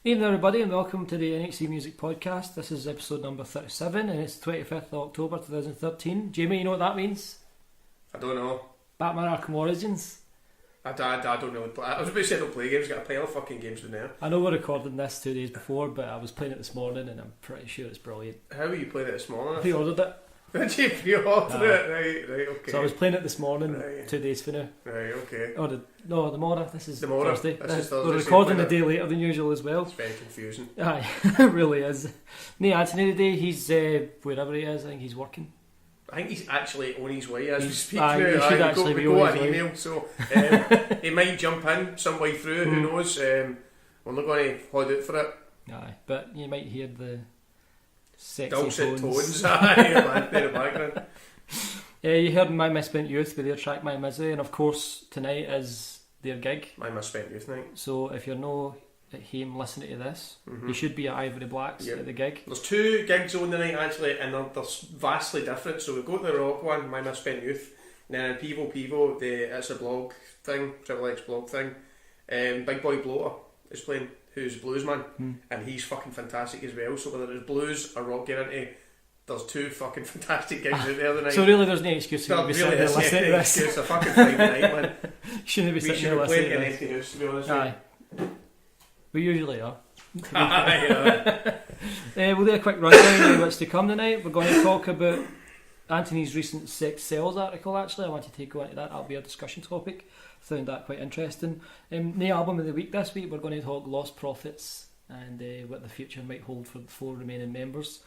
Evening everybody and welcome to the NHC MUSIC Podcast. This is episode number 37 and it's 25th of October 2013. Jamie, you know what that means? I don't know. Batman Arkham Origins. I don't really play. I was about to say I don't play games, got a pile of fucking games in there. I know we're recording this 2 days before, but I was playing it this morning and I'm pretty sure it's brilliant. How were you playing it this morning? I pre-ordered it. Did you pre-order it? Right, okay. So I was playing it this morning, Right. 2 days from now. Right, okay. Tomorrow. This is Tomorrow. Thursday. This is Thursday. We're recording a day later than usual as well. It's very confusing. Aye, it really is. No, Anthony today, he's wherever he is, I think he's working. I think he's actually on his way as we speak Aye, now. he should actually we be got on his an way. email, so he might jump in some way through, who knows. We're not going to hold out for it. Aye, but you might hear the sexy Dulcet tones. Aye, in the background. You heard My Misspent Youth with their track My Misery, and of course tonight is their gig. My misspent youth night. So if you're no at home listening to this, you should be at Ivory Blacks at the gig. There's 2 gigs on the night actually, and they're vastly different. So we've got the rock one, My Misspent Youth, and then Pivo, it's a blog thing, Triple X blog thing. Big Boy Bloater is playing, who's Bluesman, and he's fucking fantastic as well. So whether it's blues or rock you're into, there's 2 fucking fantastic gigs out there tonight. So really there's no excuse to be really sitting there is listening to this. It's a fucking Friday night, man. Shouldn't be We sitting should there have listening played to in this. empty house, to be honest. Aye. We usually are. Aye. We'll do a quick rundown of what's to come tonight. We're going to talk about Anthony's recent sex sales article. Actually, I wanted to go into that. That'll be a discussion topic. Found that quite interesting. The album of the week this week, we're going to talk Lost Profits and what the future might hold for the 4 remaining members.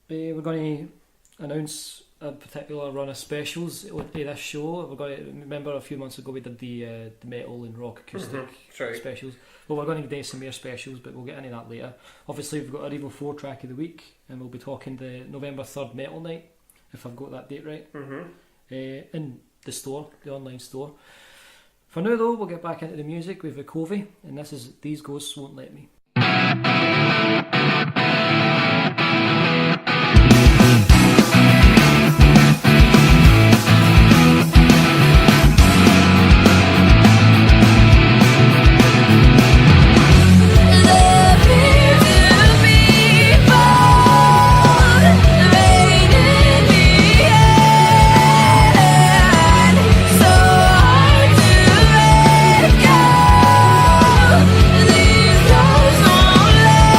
We're going to announce a particular run of specials at this show. We're going to remember a few months ago we did the metal and rock acoustic specials. Well, we're going to do some more specials, but we'll get into that later. Obviously, we've got our Evil 4 track of the week, and we'll be talking the November 3rd Metal Night, if I've got that date right, in the store, the online store. For now, though, we'll get back into the music with Covey, and this is These Ghosts Won't Let Me. These ghosts won't let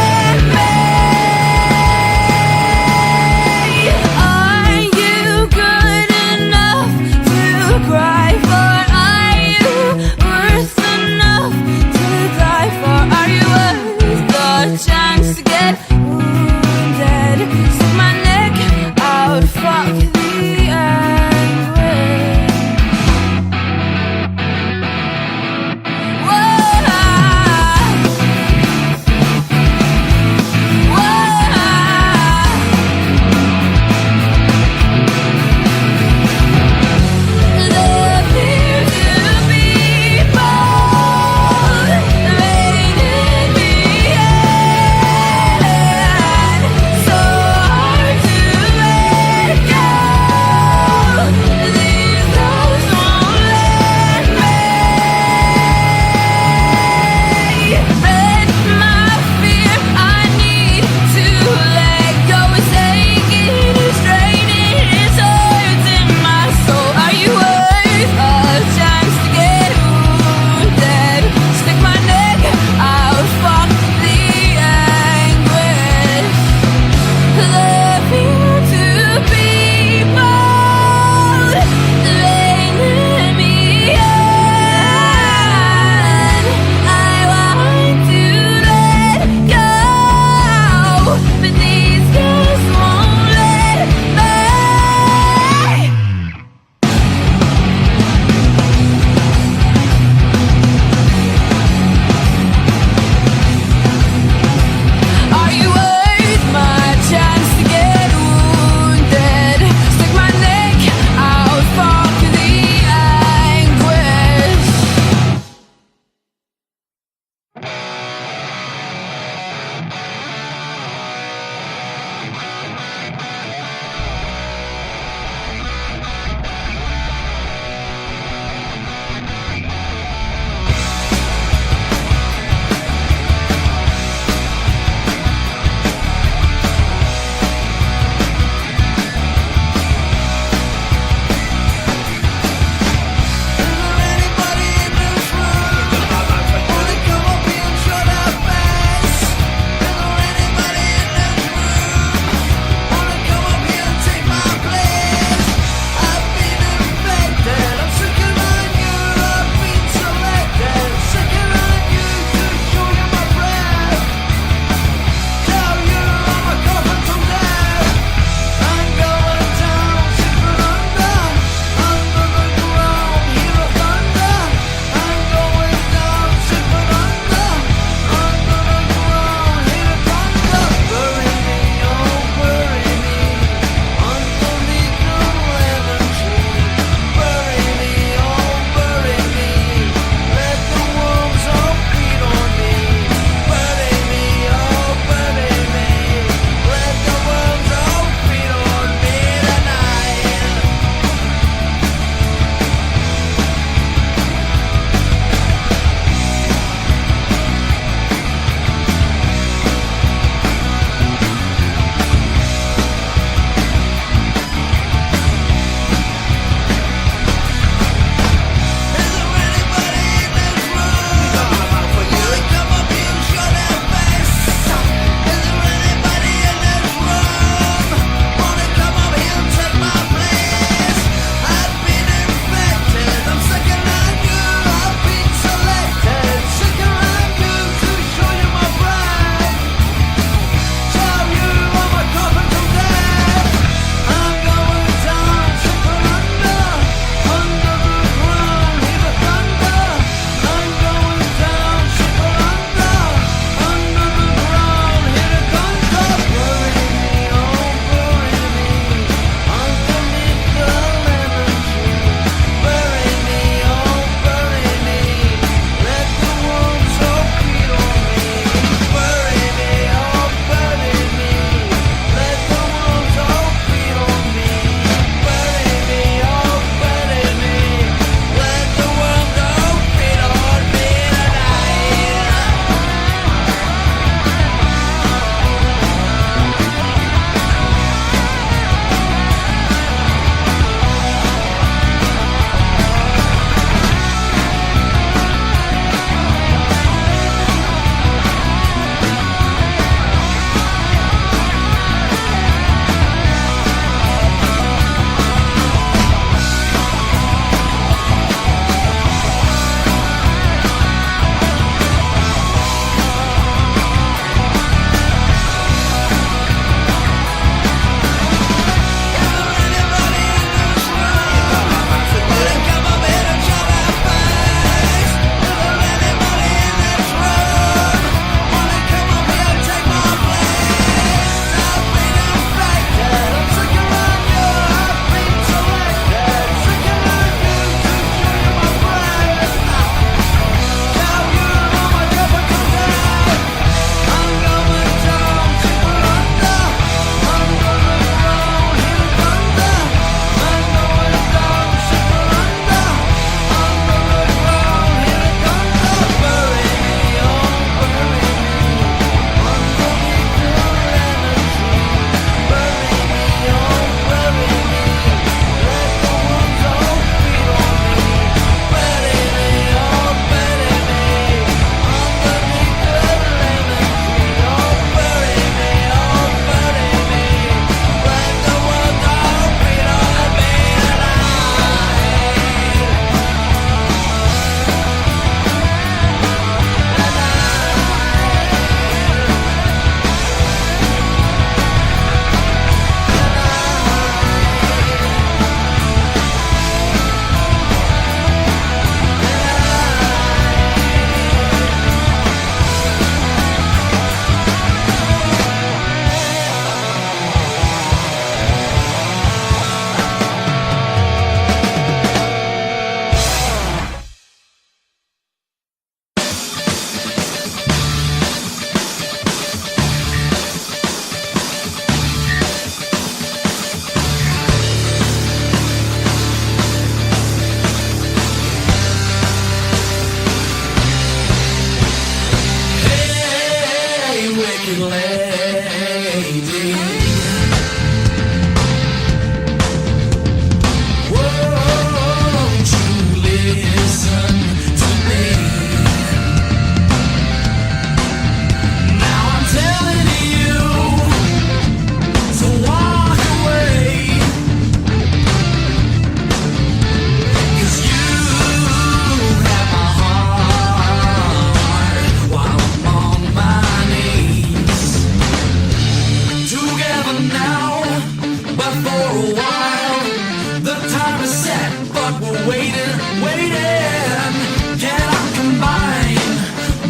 waiting. Cannot combine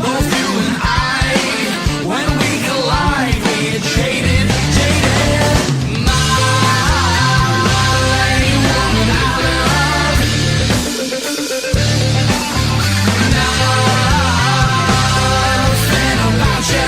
both you and I. When we collide, we get jaded, jaded. My woman I love. Nothing about you.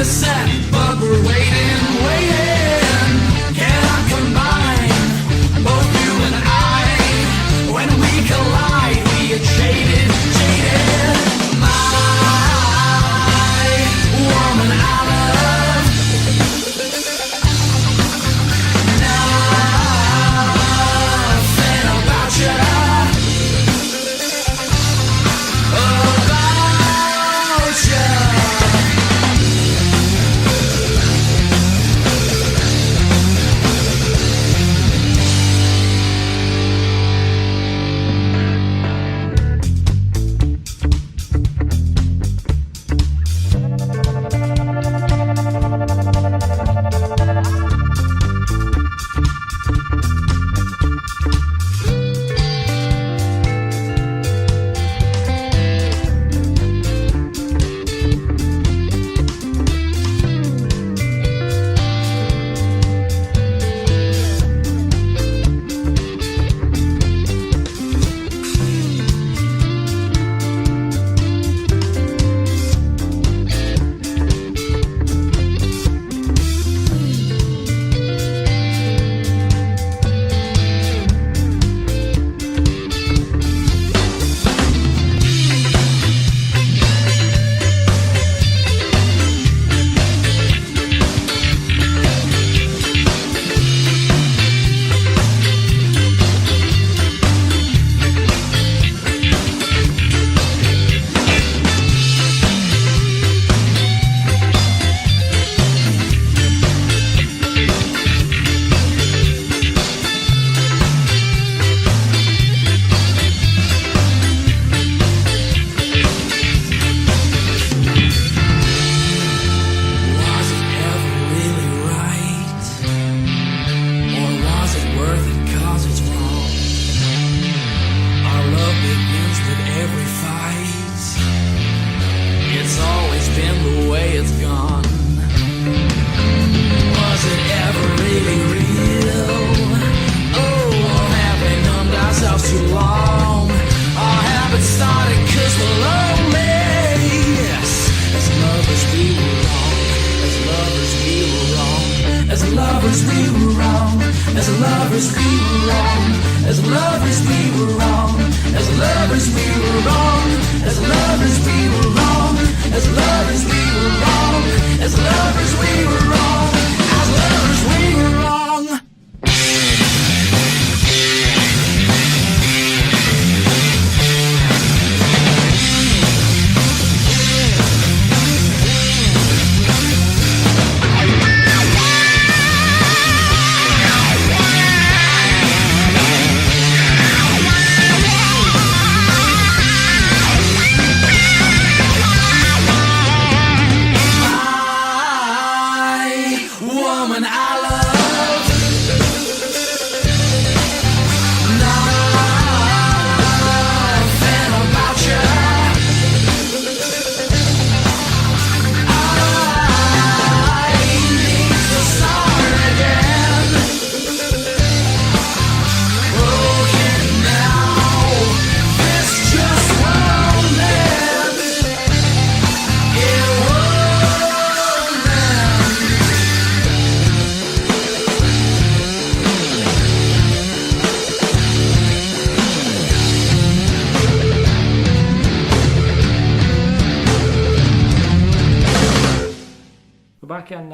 Set, but we're waiting, waiting. Cannot combine both you and I. When we collide, we get jaded, jaded. My woman I love. Nothing about you. About you.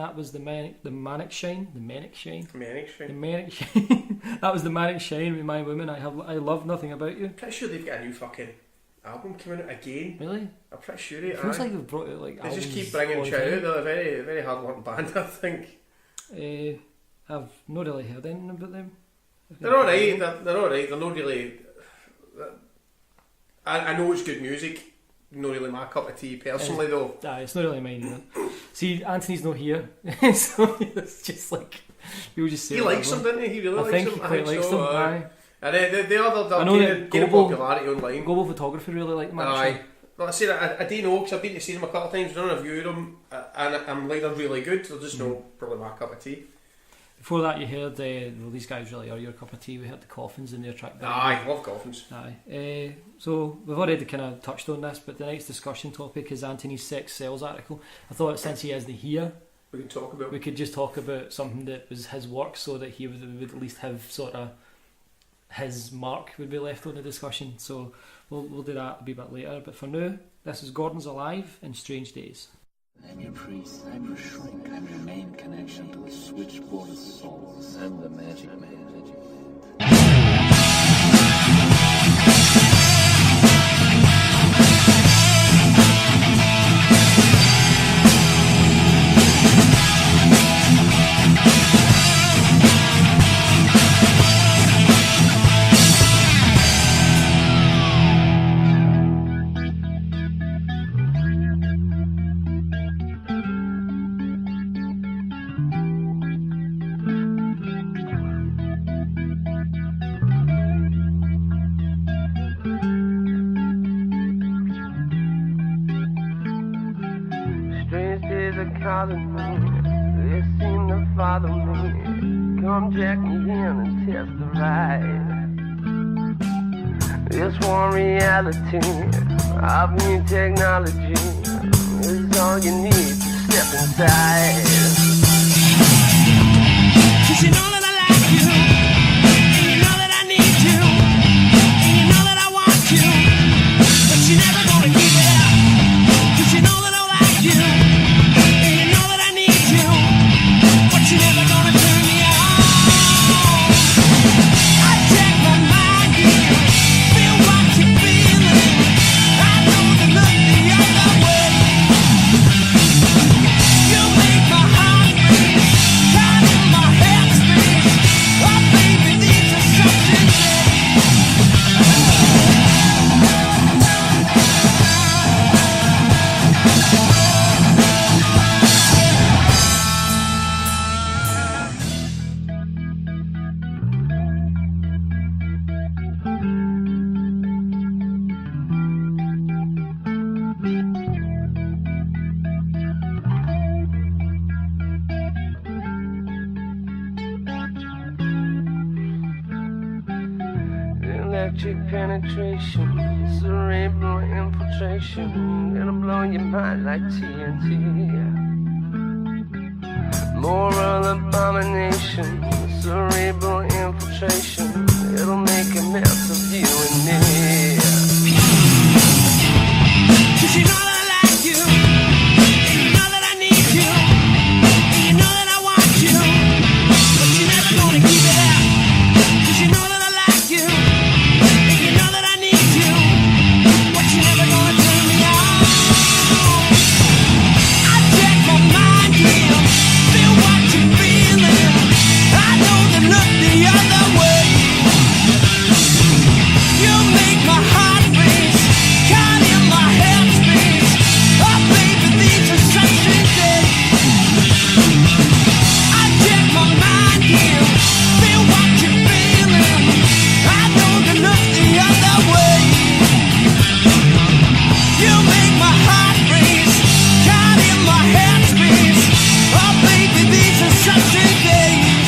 that was the Manic Shine. That was the Manic Shine with My Woman. I Love Nothing About You. Pretty sure they've got a new fucking album coming out again. Really? I'm pretty sure it feels like they've brought it like they just keep bringing shit out. They're a very, very hard working band, I think. I've not really heard anything about them. They're alright. They're alright. They're not really. I know it's good music. Not really my cup of tea personally, though. It's not really mine either. See, Anthony's not here, so it's just like we'll just say. He likes them, didn't he? He really likes them. He quite likes them. Aye. And the other gain popularity online. Global Photography really like them. Aye. Well, I say that I do know because I've been to see them a couple of times. Done a review of them, and I'm like they're really good. They're just not probably my cup of tea. Before that, you heard these guys really are your cup of tea. We heard the Coffins in their track. Aye, love Coffins. Aye. So we've already kind of touched on this, but tonight's discussion topic is Anthony's sex sales article. I thought since he is the here, we could just talk about something that was his work, so that he would at least have sort of his mark would be left on the discussion. So we'll do that a wee bit later. But for now, this is Gordon's Alive in Strange Days. I'm your priest, I'm your shrink, I'm your main connection to the switchboard of souls. I'm the magic man. They seem to follow me. Come check me in and test the ride. This one reality of new technology is all you need to step inside. 'Cause you know that I like you, and you know that I need you, and you know that I want you, but you're never gonna keep it up. 'Cause you know that I like you, and you know that I need you, but you're never gonna turn me on. I check my mind, yeah, feel what you're feeling. I know the look the other way. You make my heart race, time in my head space. Oh baby, these are something electric penetration, cerebral infiltration, it'll blow your mind like TNT. Moral abomination, cerebral infiltration, it'll make a mess of you and me. 'Cause you know that I like you, and you know that I need you, and you know that I want you, but you're never gonna keep it up. 'Cause you know that I like you, and you know that I need you, but you're never gonna turn me on. I check my mind, yeah, feel what you're feeling. I know the look the other way. You make my heart race, caught in my head space. Oh baby, these are something days. I check my mind, yeah, feel what you're feeling. I know the look the other way. You make my heart race, caught in my head space. Oh baby, these are something days.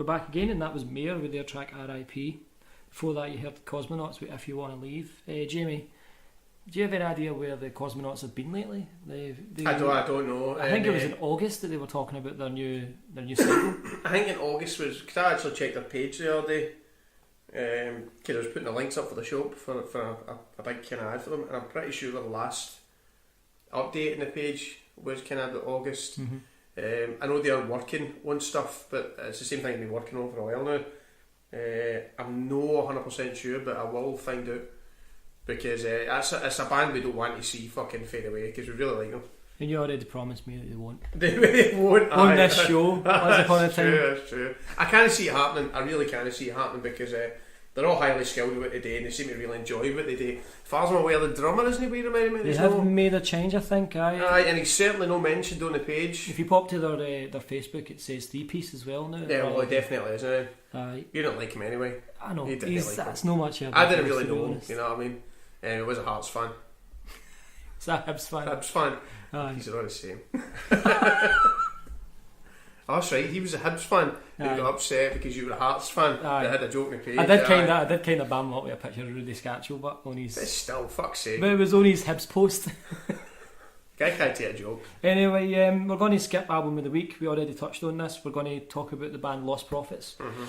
we're back again, and that was Mayor with their track R.I.P. Before that, you heard Cosmonauts with If You Want to Leave. Jamie, do you have any idea where the Cosmonauts have been lately? I don't know. I think it was in August that they were talking about their new single. I think in August was, because I actually checked their page the other day, because I was putting the links up for the shop for a big kind of ad for them, and I'm pretty sure the last update in the page was kind of August. Mm-hmm. I know they're working on stuff, but it's the same thing they've been working on for a while now. I'm no 100% sure, but I will find out, because it's a band we don't want to see fucking fade away, because we really like them. And you already promised me that they won't. They won't on this show. Once upon a time. That's true. I can't see it happening. I really can't see it happening, because they're all highly skilled at what they do, and they seem to really enjoy what they do. As far as I'm aware, the drummer isn't he? They have made a change, I think. Aye, and he's certainly not mentioned on the page. If you pop to their Facebook, it says 3-piece as well now. Yeah, well, he definitely is, isn't he? Aye. You don't like him anyway. I know. That's no much. I didn't really know him, you know what I mean? I was a Hearts fan. Is that Hibs fan? Hibs fan. Aye. He's all the same. Oh, that's right, he was a Hibs fan who got upset because you were a Hearts fan. Aye. That had a joke in the page. I did kind of bam him up with a picture of Rudy Scatchell, but on his... It's still, fuck's sake. But it was on his Hibs post. Guy can't take a joke. Anyway, we're going to skip album of the week. We already touched on this. We're going to talk about the band Lost Prophets. Mm-hmm.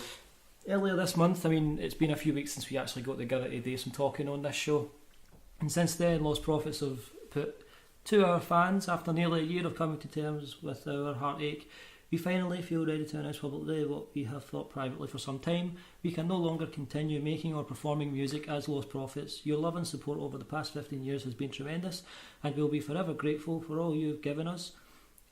Earlier this month, I mean, it's been a few weeks since we actually got together to do some talking on this show. And since then, Lost Prophets have put to our fans, after nearly a year of coming to terms with our heartache, we finally feel ready to announce publicly what we have thought privately for some time. We can no longer continue making or performing music as Lost Prophets. Your love and support over the past 15 years has been tremendous, and we'll be forever grateful for all you've given us.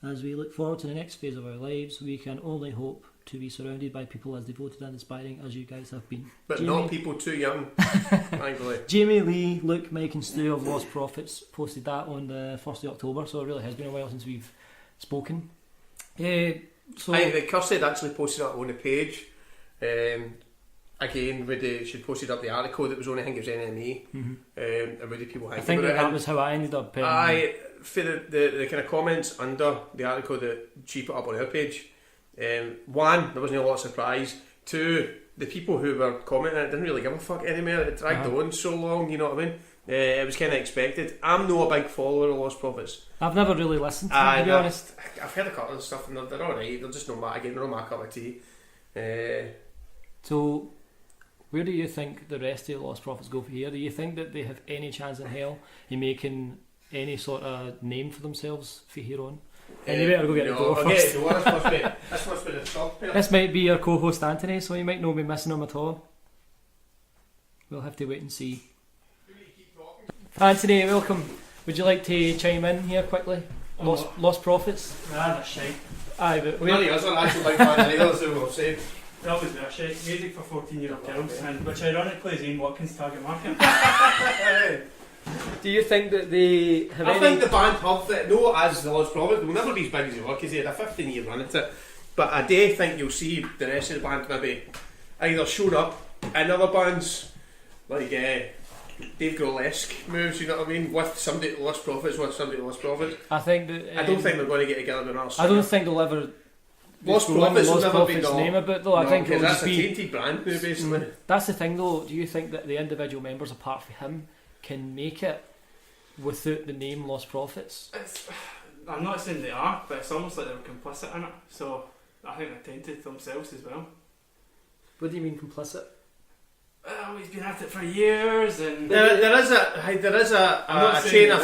As we look forward to the next phase of our lives, we can only hope to be surrounded by people as devoted and inspiring as you guys have been. But Jamie, not people too young, thankfully. Jamie, Lee, Luke, Mike and Stu of Lost Prophets posted that on the 1st of October, so it really has been a while since we've spoken. So the Kirsty had actually posted up on the page. Again, she posted up the article that was on, I think it was NME, about the people hanging I think about that it. was how I ended up. For the kind of comments under the article that she put up on her page, one, there wasn't a lot of surprise. Two, the people who were commenting didn't really give a fuck anymore. It dragged on so long, you know what I mean? It was kind of expected. I'm not a big follower of Lost Prophets. I've never really listened to them, to be honest. I've heard a couple of stuff and they're alright. They're just not my, again, they're not my cup of tea. So, where do you think the rest of the Lost Prophets go from here? Do you think that they have any chance in hell in making any sort of name for themselves from here on? And you better go get the door first. This must be the top. This might be your co-host Anthony, so you might not be missing him at all. We'll have to wait and see. Anthony, welcome. Would you like to chime in here quickly? Lost Prophets? Nah, that's shite. Aye, but None of us are actually big fan either, so we'll say. That was that shite. Music for 14-year-old girls, and which ironically is Ian Watkins' target market. Do you think that they have I think the band have that, no, as the Lost Prophets, they'll never be as big as they were because they had a 15-year run at it. But I do think you'll see the rest of the band maybe either showing up in other bands, like Dave Grohl-esque moves, you know what I mean, with somebody at Lost Prophets, I think that I don't think they're going to get together with another I don't think they'll ever Lost Prophets will never be the name about though. I think it'll that's just a be tainted brand new basically. That's the thing though. Do you think that the individual members apart from him can make it without the name Lost Prophets? I'm not saying they are, but it's almost like they were complicit in it, so I think they're tainted themselves as well. What do you mean complicit? He's been at it for years, and there is a train of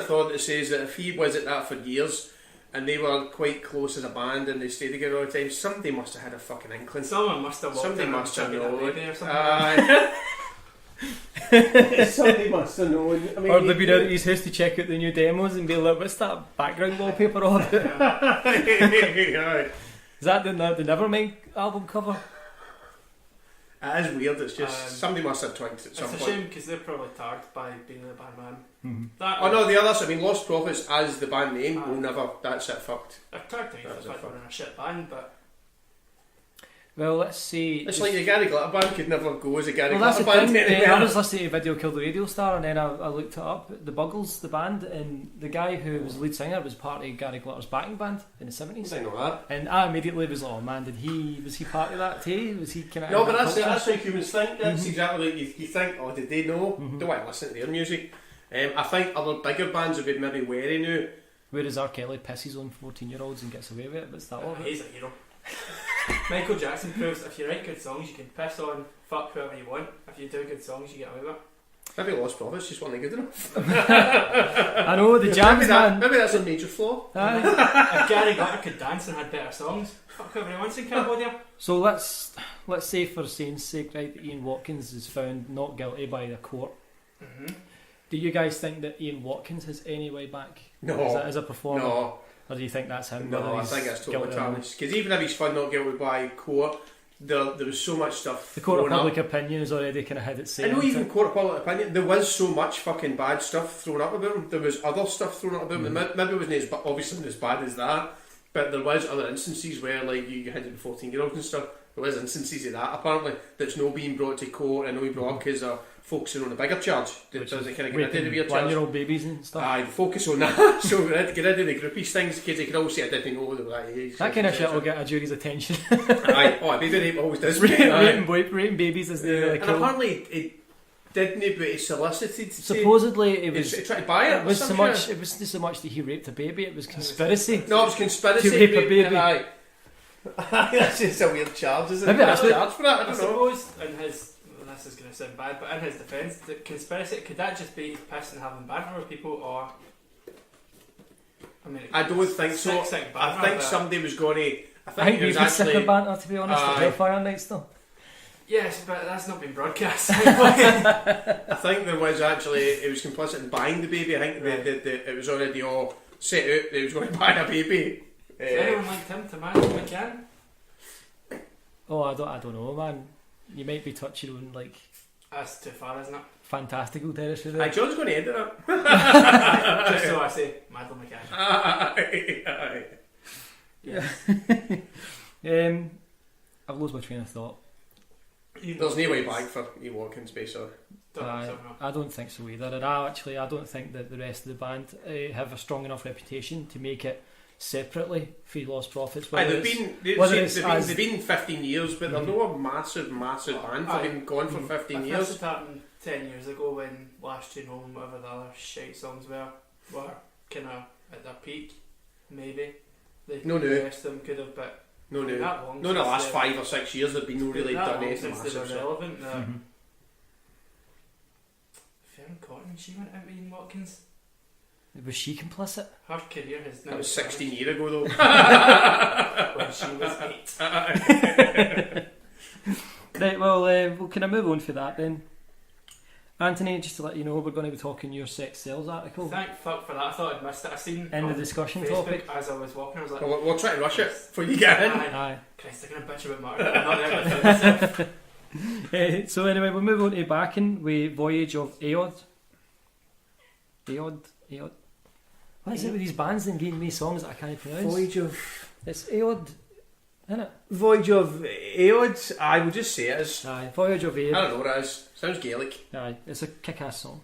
thought that says that if he was at that for years and they were quite close as a band and they stayed together all the time, somebody must have had a fucking inkling. Someone must have walked Somebody in must have and known. or something. Somebody must have known. I mean, or they've been out at his house to check out the new demos and be like, what's that background wallpaper on? Is that the Nevermind album cover? It is weird, it's just somebody must have twigged at some point. It's a shame because they're probably tagged by being the band man. Mm-hmm. Oh no, the others, I mean Lost Prophets as the band name will never, that's it fucked. I've tagged to it, that's why we're in a shit band, but... Well, let's see. It's like the Gary Glitter Band could never go as a Gary Well, that's Glitter the Band thing. anywhere. I was listening to Video Killed the Radio Star, and then I looked it up. The Buggles, the band, and the guy who was the lead singer was part of Gary Glitter's backing band in the 70s. I know that. And I immediately was like, oh man, was he part of that too? Was he kind of... No, but that's how humans think. That's exactly like you think, oh, did they know? Do I listen to their music? I think other bigger bands would be maybe wary now. Whereas R. Kelly pisses on 14-year-olds and gets away with it, what's that all about? He's a hero. Michael Jackson proves if you write good songs, you can piss on, fuck whoever you want. If you do good songs, you get away with it. Maybe Lost Prophets just weren't good enough. I know, the jams, man. Maybe that's a major flaw. If Gary Glitter could dance and had better songs, fuck whoever he wants in Cambodia. So let's say for saying's sake, right, that Ian Watkins is found not guilty by the court. Mm-hmm. Do you guys think that Ian Watkins has any way back? No. As a performer? No. Or do you think that's him? No, I think that's totally tarnished. Because even if he's found not guilty by court, there was so much stuff. The court of thrown public up. opinion has already kind of had its say. I know even court of public opinion, there was so much fucking bad stuff thrown up about him. There was other stuff thrown up about him. Maybe it wasn't obviously as bad as that, but there was other instances where like you had the 14-year-olds and stuff. There was instances of that apparently that's not being brought to court and only brought up because they're focusing on a bigger charge. Does it kind of get into the weird charge? 1-year-old babies and stuff. Aye, focus on that. So get rid of the groupies things because they could all say I didn't know they were that age. That kind of shit will get a jury's attention. Aye, baby rape always does. Rating babies is the and apparently it didn't, but he solicited. Supposedly it was. He tried to buy it. It was so much. It wasn't so much that he raped a baby. It was conspiracy. No, it was conspiracy to rape a baby. Aye. That's just a weird charge, isn't it? Maybe that's charge for that. I I don't know. suppose in his, well, this is going to sound bad, but in his defence, the conspiracy, could that just be pissing and having banter with people, or? I don't think so. I think somebody was going to. I think it was we've been sick actually. of banter, to be honest. The Hellfire Night still. Yes, but that's not been broadcast. I think there was actually. It was complicit in buying the baby. I think it was already all set out that he was going to buy a baby. Does anyone like him to marry McCann? Oh, I don't know, man. You might be touching on like That's too far, isn't it? fantastical territory there. John's going to edit it. Just so I say, Michael McCann. Yeah. I've lost my train of thought. There's no way back for E. Watkins, basically. I don't think so either. And I don't think that the rest of the band have a strong enough reputation to make it separately for Lost Prophets. They've been 15 years, but they're not a massive band. They've been gone for 15 years. This happened 10 years ago when Last Tune Home and whatever the other shite songs were kind of at their peak. Maybe the rest of them could have, but no, in the last 5 or 6 years they've been really done anything since they were massive. relevant. Fern Cotton, she went out with Ian Watkins. Was she complicit? Her career has now. That was 16 years ago though. When she was 8. Right, well, we'll kind of move on for that then. Anthony, just to let you know, we're going to be talking your sex sales article. Thank fuck for that. I thought I'd missed it. I seen in the discussion Facebook topic as I was walking. I was like, we'll try to rush it before you get in. Aye. Christ, they're going to bitch about Martin. I'm not there with myself. So anyway, we'll move on to backing with Voyage of Aod. What is it with these bands and giving me songs that I can't pronounce? It's Aod, isn't it? Voyage of Aod. I will just say it as. Aye, Voyage of Aod. I don't know what it is. Sounds Gaelic. Aye, it's a kick-ass song.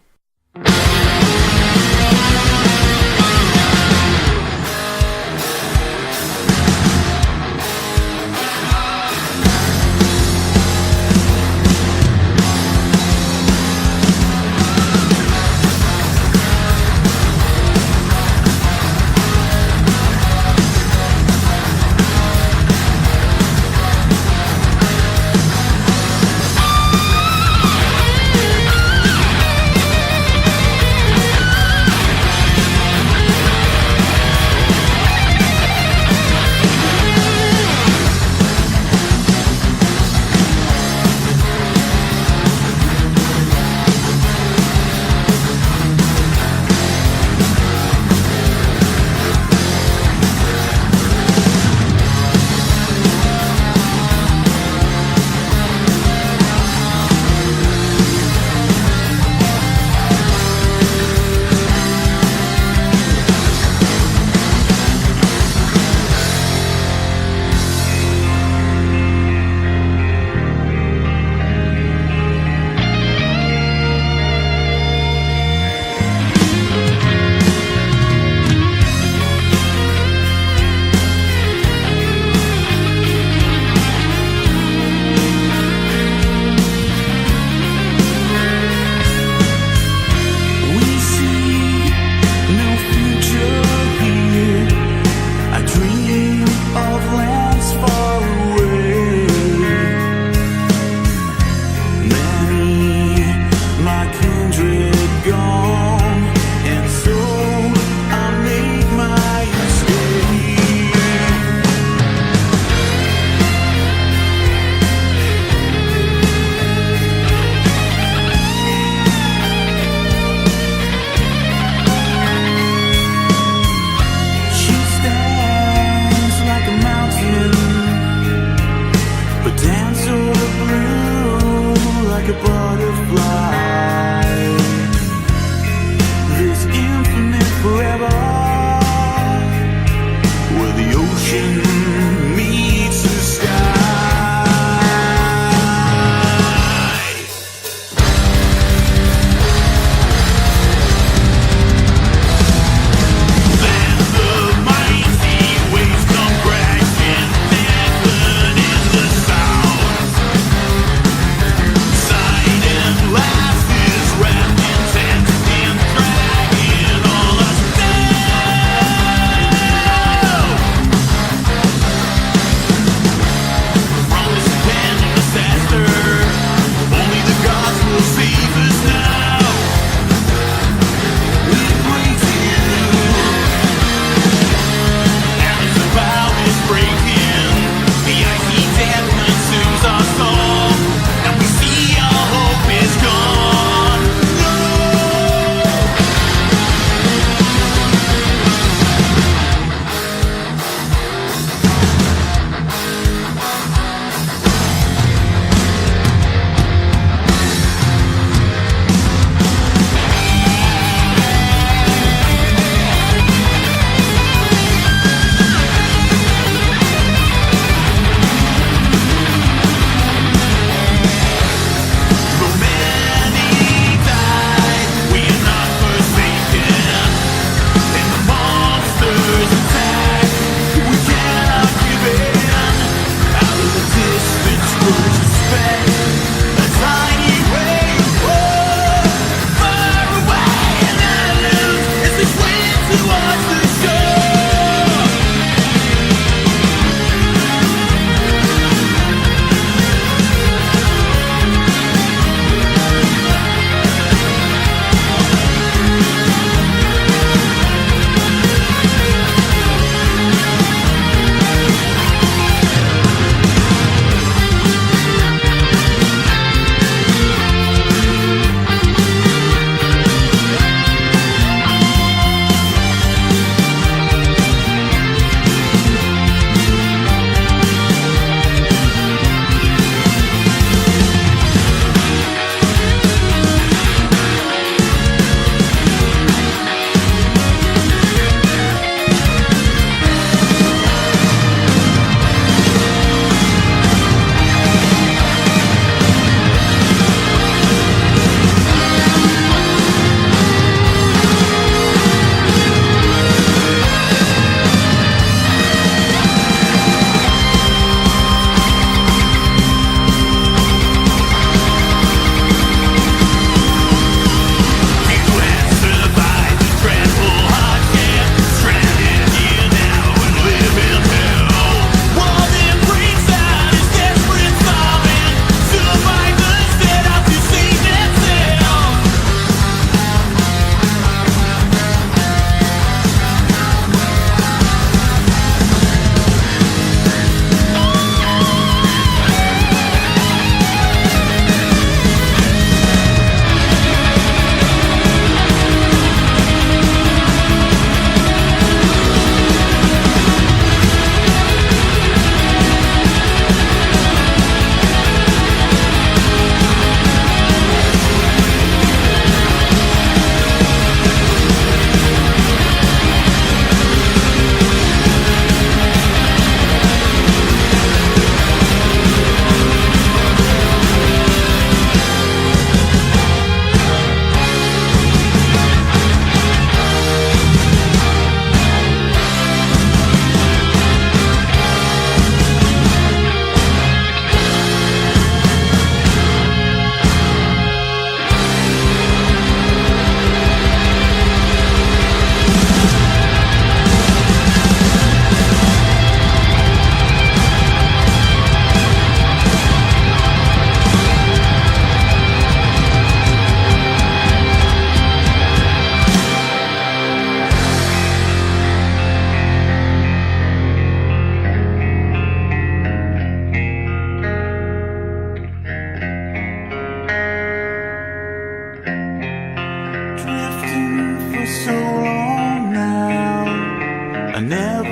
Thank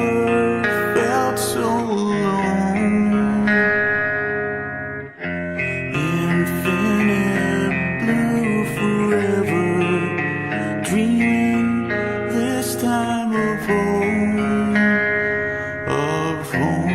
never felt so alone. Infinite blue forever, dreaming this time of home, of home.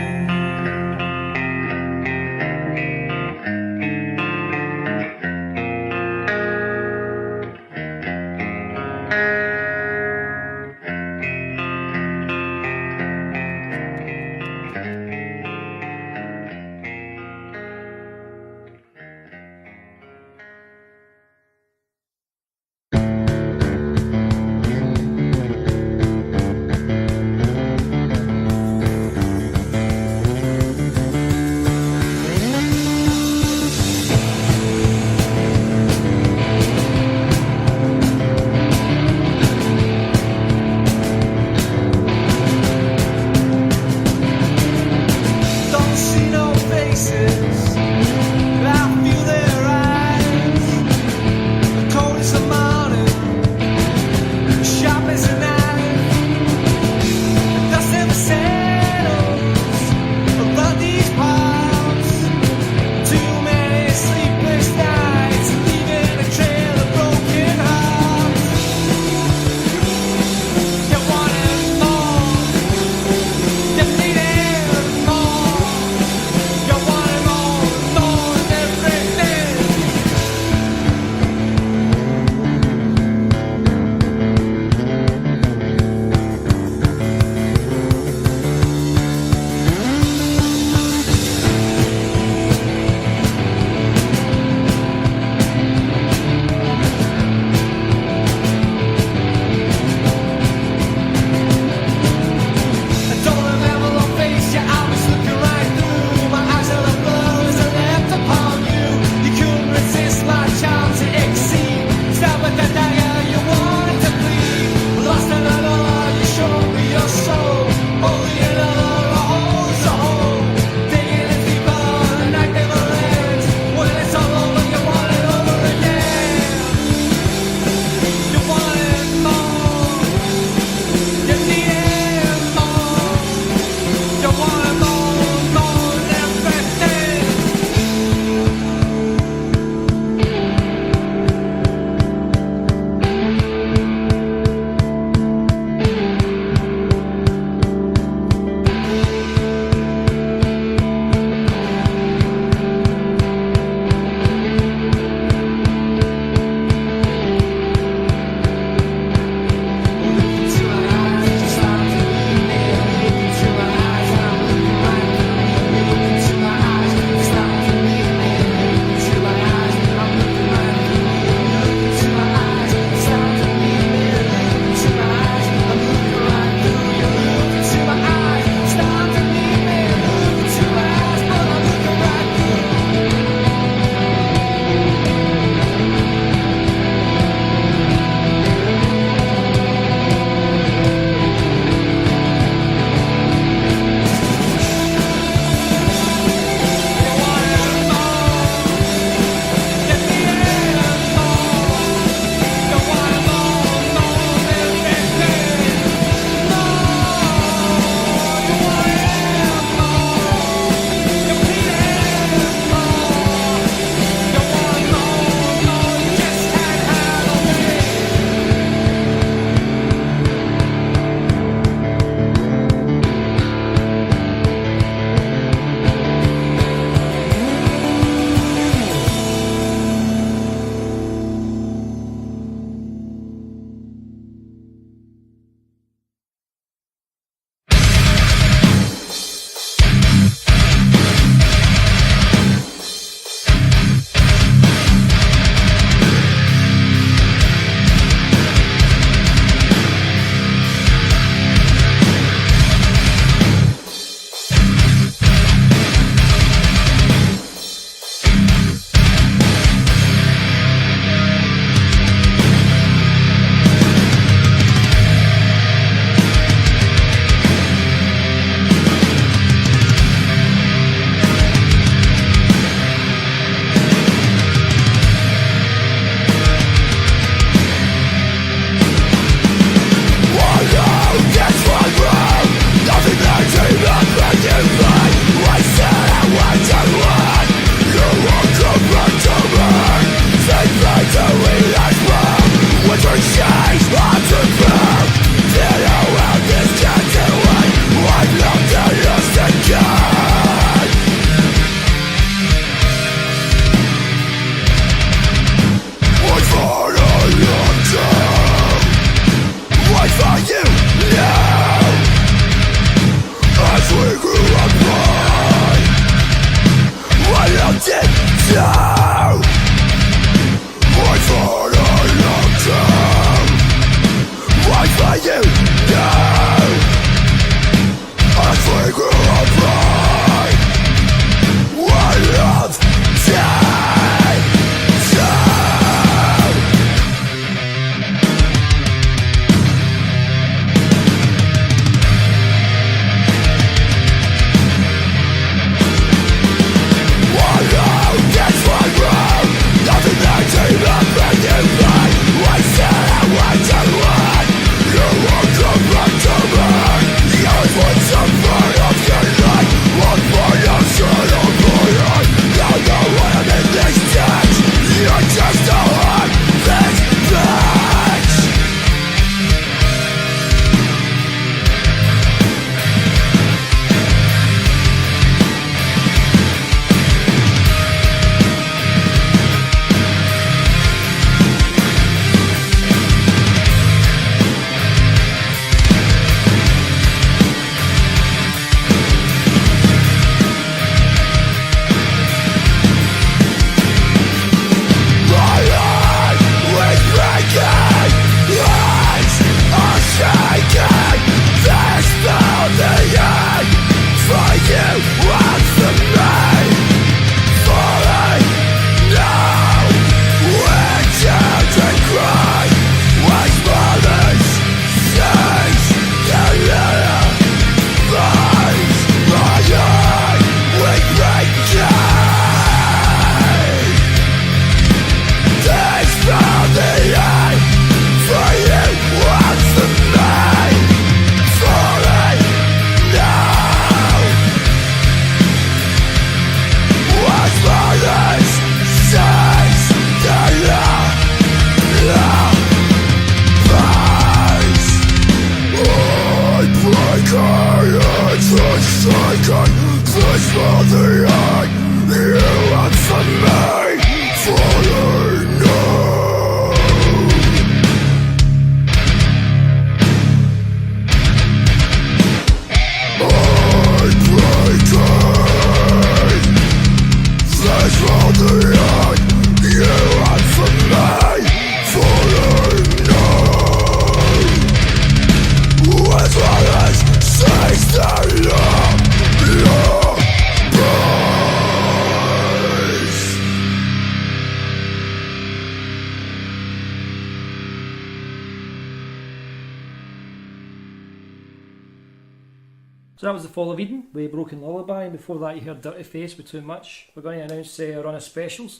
So that was The Fall of Eden with Broken Lullaby, and before that you heard Dirty Face with Too Much. We're going to announce a run of specials.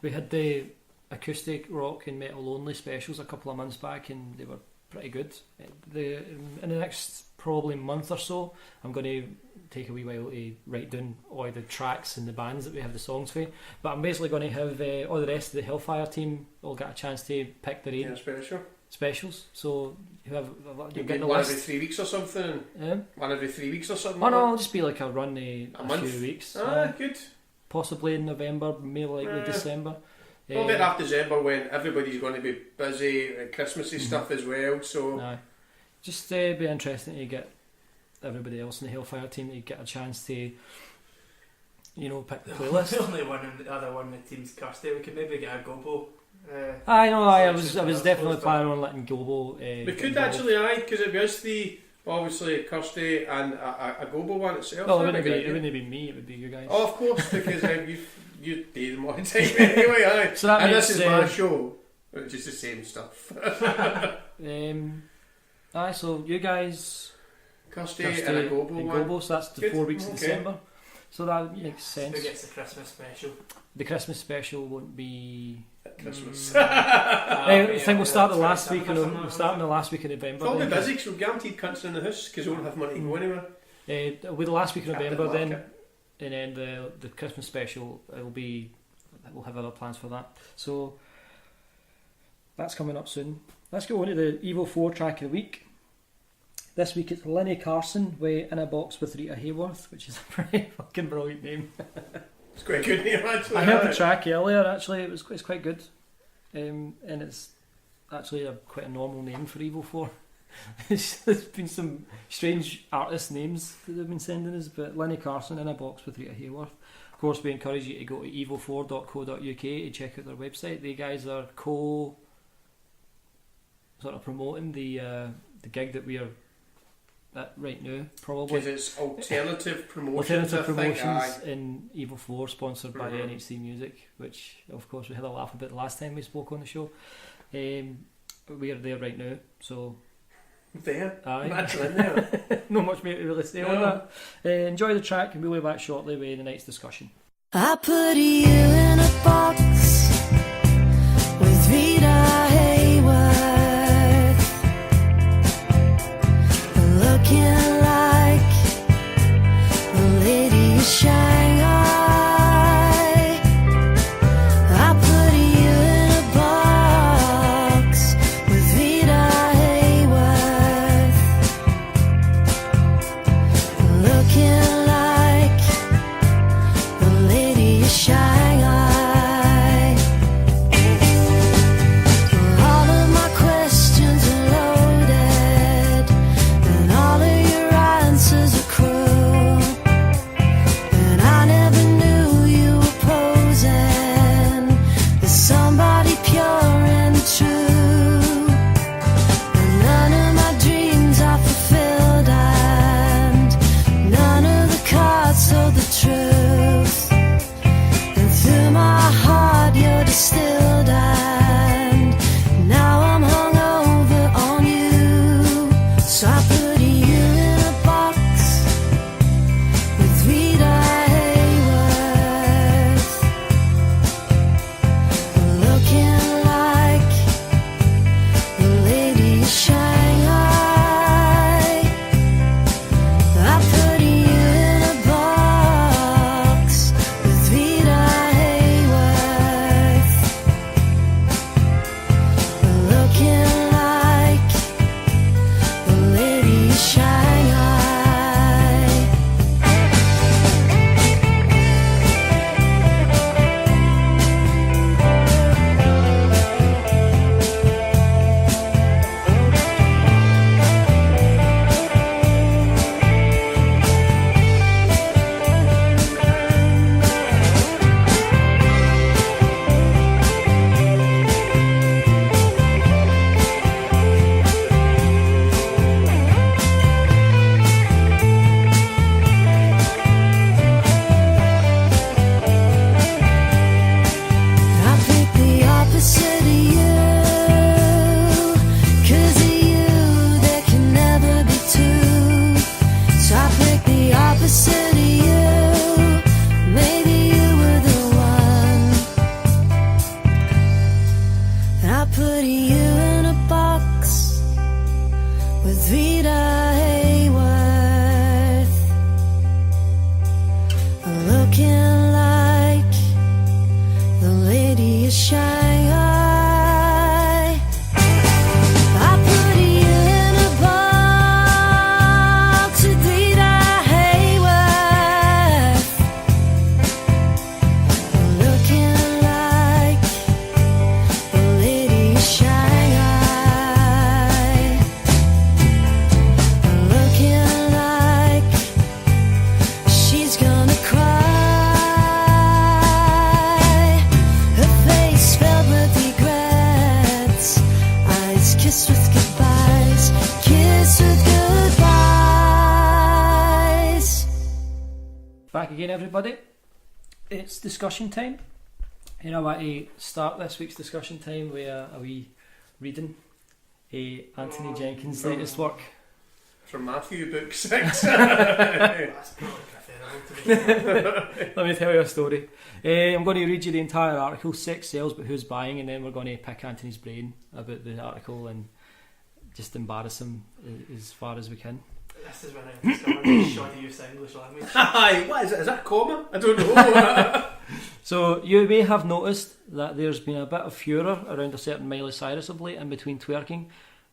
We had the acoustic rock and metal only specials a couple of months back, and they were pretty good. In the next probably month or so, I'm going to take a wee while to write down all the tracks and the bands that we have the songs for. But I'm basically going to have all the rest of the Hellfire team all get a chance to pick their own specials. So you get the one list every 3 weeks or something. One every 3 weeks or something. Oh no, it'll just be like a run a month? few weeks. Good. Possibly in November, maybe likely December. Probably after December when everybody's going to be busy, Christmassy stuff as well. So just be interesting to get everybody else in the Hellfire team to get a chance to, pick the playlist. The only one and the other one in the team's Kirsty. We could maybe get a Gobo. I know. I was definitely planning on letting Gobo. We could actually, because it was obviously Kirsty and a Gobo one itself. Well, it wouldn't be me. It would be you guys. Oh, of course, because you do them all the time anyway. So that this is my show, which is the same stuff. So you guys, Kirsty and a Gobo, so that's the 4 weeks of December. So that makes sense. Who gets the Christmas special? The Christmas special won't be at Christmas. I think we'll start the last week. We'll start in the last week of November. We'll be busy because we're guaranteed cunts in the house because we won't have money to go anywhere. With the last week of November, then, and then the Christmas special, we'll have other plans for that. So that's coming up soon. Let's go on to the Evo 4 track of the week. This week it's Lenny Carson with In a Box with Rita Hayworth, which is a pretty fucking brilliant name. It's quite a good name actually. I heard the track earlier, actually, it's quite good. And it's actually quite a normal name for Evo 4. There's been some strange artist names that they've been sending us, but Lenny Carson, In a Box with Rita Hayworth. Of course, we encourage you to go to evo4.co.uk to check out their website. The guys are sort of promoting the gig that we are at right now, probably. Because it's alternative promotions. Alternative promotions in Evo 4, sponsored by NHC Music, which of course we had a laugh about the last time we spoke on the show. We are there right now, so. There? Aye. Imagine in there. Not much more to really say on that. Enjoy the track and we'll be back shortly with the night's discussion. I put you in a box with Rita Hayworth, looking like the lady of Shanghai. I put you in a box with Rita Hayworth, looking like the lady of Shanghai. Back again, everybody. It's discussion time. And I want to start this week's discussion time with a wee reading Anthony Jenkins' latest work. From Matthew, book 6. That's probably preferable to me. Let me tell you a story. I'm going to read you the entire article, Sex Sells But Who's Buying, and then we're going to pick Anthony's brain about the article and just embarrass him as far as we can. This is when I discovered the shoddy use of English language. Aye, what is it? Is that a comma? I don't know. So you may have noticed that there's been a bit of furor around a certain Miley Cyrus of late in between twerking.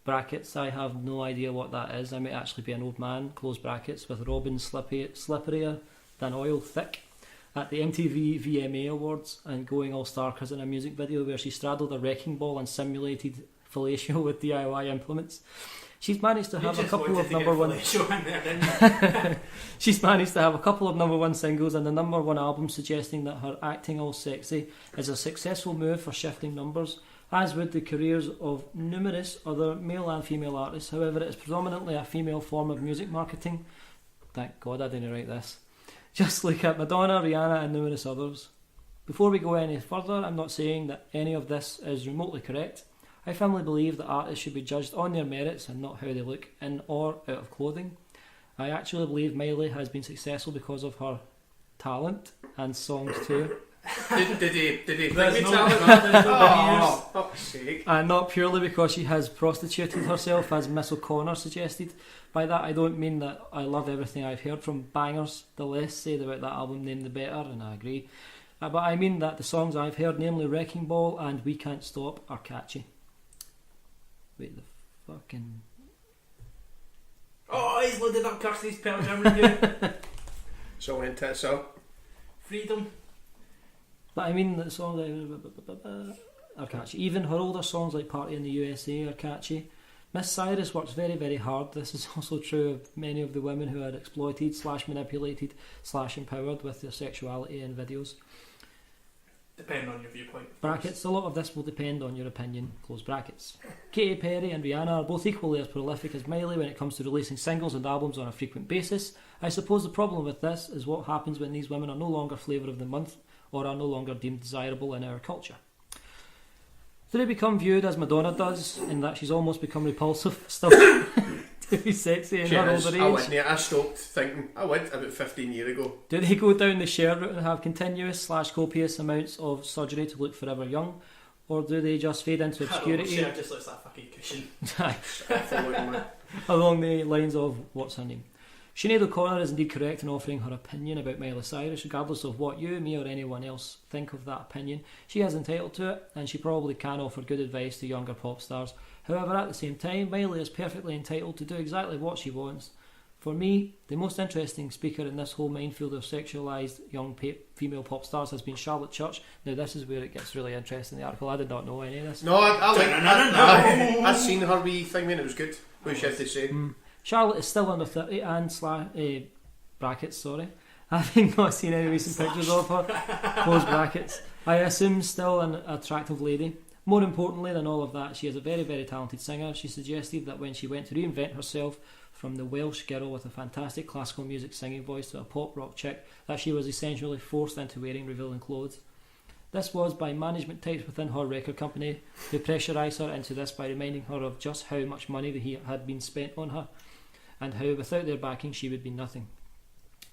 Brackets, I have no idea what that is. I might actually be an old man, close brackets, with Robin slipperier than oil thick at the MTV VMA Awards and going all-star cause in a music video where she straddled a wrecking ball and simulated fellatio with DIY implements. She's managed to have a couple of number one. She's managed to have a couple of number one singles and the number one album, suggesting that her acting all sexy is a successful move for shifting numbers, as would the careers of numerous other male and female artists. However, it is predominantly a female form of music marketing. Thank God I didn't write this. Just look at Madonna, Rihanna and numerous others. Before we go any further, I'm not saying that any of this is remotely correct. I firmly believe that artists should be judged on their merits and not how they look in or out of clothing. I actually believe Miley has been successful because of her talent and songs too. Did he think There's me no talent? Oh, Fuck's sake. And not purely because she has prostituted herself, as Miss O'Connor suggested. By that I don't mean that I love everything I've heard from bangers. The less said about that album, name the better, and I agree. But I mean that the songs I've heard, namely Wrecking Ball and We Can't Stop, are catchy. Wait, the fucking... Oh, he's loaded up Kirsty's Pilgrim review. So went tits up. Freedom. But I mean the songs are catchy. Even her older songs like Party in the USA are catchy. Miss Cyrus works very, very hard. This is also true of many of the women who are exploited / manipulated / empowered with their sexuality in videos. Depending on your viewpoint. Brackets, a lot of this will depend on your opinion, close brackets. Katy Perry and Rihanna are both equally as prolific as Miley when it comes to releasing singles and albums on a frequent basis. I suppose the problem with this is what happens when these women are no longer flavour of the month or are no longer deemed desirable in our culture. Do they become viewed as Madonna does, in that she's almost become repulsive still to be sexy in her older age? I stopped thinking. I went about 15 years ago. Do they go down the Cher route and have continuous / copious amounts of surgery to look forever young? Or do they just fade into obscurity? Cher just looks like a fucking cushion. Along the lines of, what's her name? Sinead O'Connor is indeed correct in offering her opinion about Miley Cyrus. Regardless of what you, me or anyone else think of that opinion, she is entitled to it, and she probably can offer good advice to younger pop stars. However, at the same time, Miley is perfectly entitled to do exactly what she wants. For me, the most interesting speaker in this whole minefield of sexualised young female pop stars has been Charlotte Church. Now this is where it gets really interesting in the article. I did not know any of this. No, I've seen her wee thing, man. It was good. What she had to say. Charlotte is still under 30 and brackets, sorry. Having not seen any recent pictures of her, close brackets. I assume still an attractive lady. More importantly than all of that, she is a very, very talented singer. She suggested that when she went to reinvent herself from the Welsh girl with a fantastic classical music singing voice to a pop rock chick, that she was essentially forced into wearing revealing clothes. This was by management types within her record company who pressurised her into this by reminding her of just how much money had been spent on her and how without their backing she would be nothing.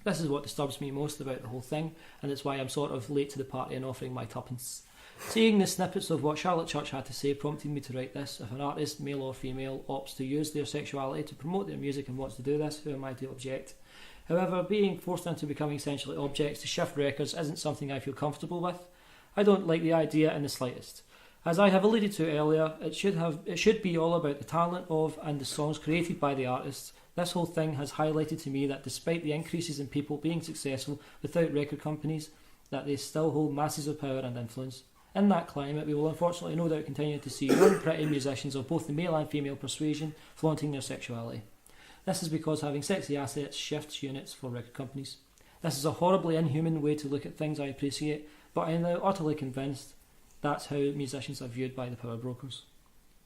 This is what disturbs me most about the whole thing, and it's why I'm sort of late to the party and offering my tuppence. Seeing the snippets of what Charlotte Church had to say prompted me to write this. If an artist, male or female, opts to use their sexuality to promote their music and wants to do this, who am I to object? However, being forced into becoming essentially objects to shift records isn't something I feel comfortable with. I don't like the idea in the slightest. As I have alluded to earlier, it should be all about the talent of and the songs created by the artists. This whole thing has highlighted to me that despite the increases in people being successful without record companies, that they still hold masses of power and influence. In that climate, we will unfortunately no doubt continue to see young pretty musicians of both the male and female persuasion flaunting their sexuality. This is because having sexy assets shifts units for record companies. This is a horribly inhuman way to look at things, I appreciate, but I am now utterly convinced that's how musicians are viewed by the power brokers.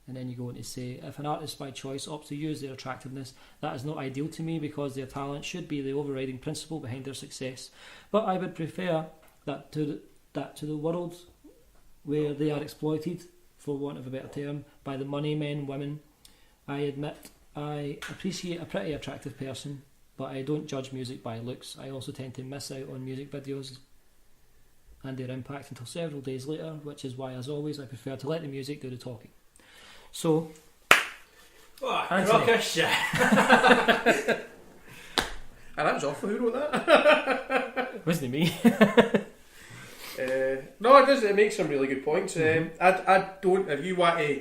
And then you go on to say, if an artist by choice opts to use their attractiveness, that is not ideal to me because their talent should be the overriding principle behind their success. But I would prefer that to the world where they are exploited, for want of a better term, by the money men, women. I admit I appreciate a pretty attractive person, but I don't judge music by looks. I also tend to miss out on music videos and their impact until several days later, which is why, as always, I prefer to let the music do the talking. So, rocker shit. And that was awful. Who wrote that? Wasn't it me? No, it does. It makes some really good points. I don't. If you want to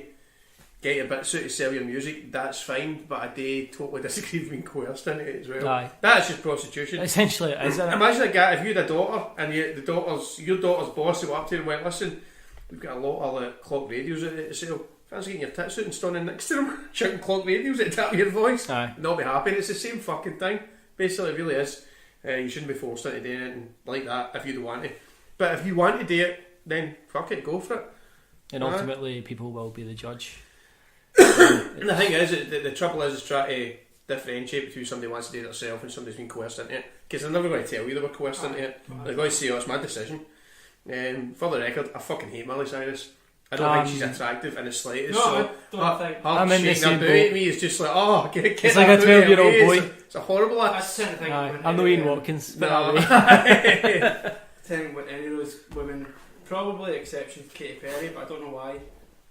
get a bit to sell your music, that's fine. But I do totally disagree with being coerced into it as well. Aye. That's just prostitution. Essentially, it is. Imagine a guy, if you had a daughter and your daughter's boss went up to you and went, "Listen, we've got a lot of clock radios at sale. Fancy getting your tits out and standing next to them, shouting clock radios at the top of your voice." Aye. Not be happy. It's the same fucking thing. Basically, it really is. You shouldn't be forced into doing anything like that if you don't want to. But if you want to do it, then fuck it, go for it. And ultimately, people will be the judge. And the thing is, the trouble is trying to differentiate between somebody who wants to do it themselves and somebody's been coerced into it. Because they're never going to tell you they were coerced into it. They're going to say, "Oh, it's my decision." For the record, I fucking hate Miley Cyrus. I don't think she's attractive in the slightest. No, so I don't think. I'm in the same boat. Me is just like, oh, get it's like a 12-year-old boy. It's a horrible I ass. tend to think I'm no Ian Watkins. But No. I think with any of those women, probably exception Katy Perry, but I don't know why.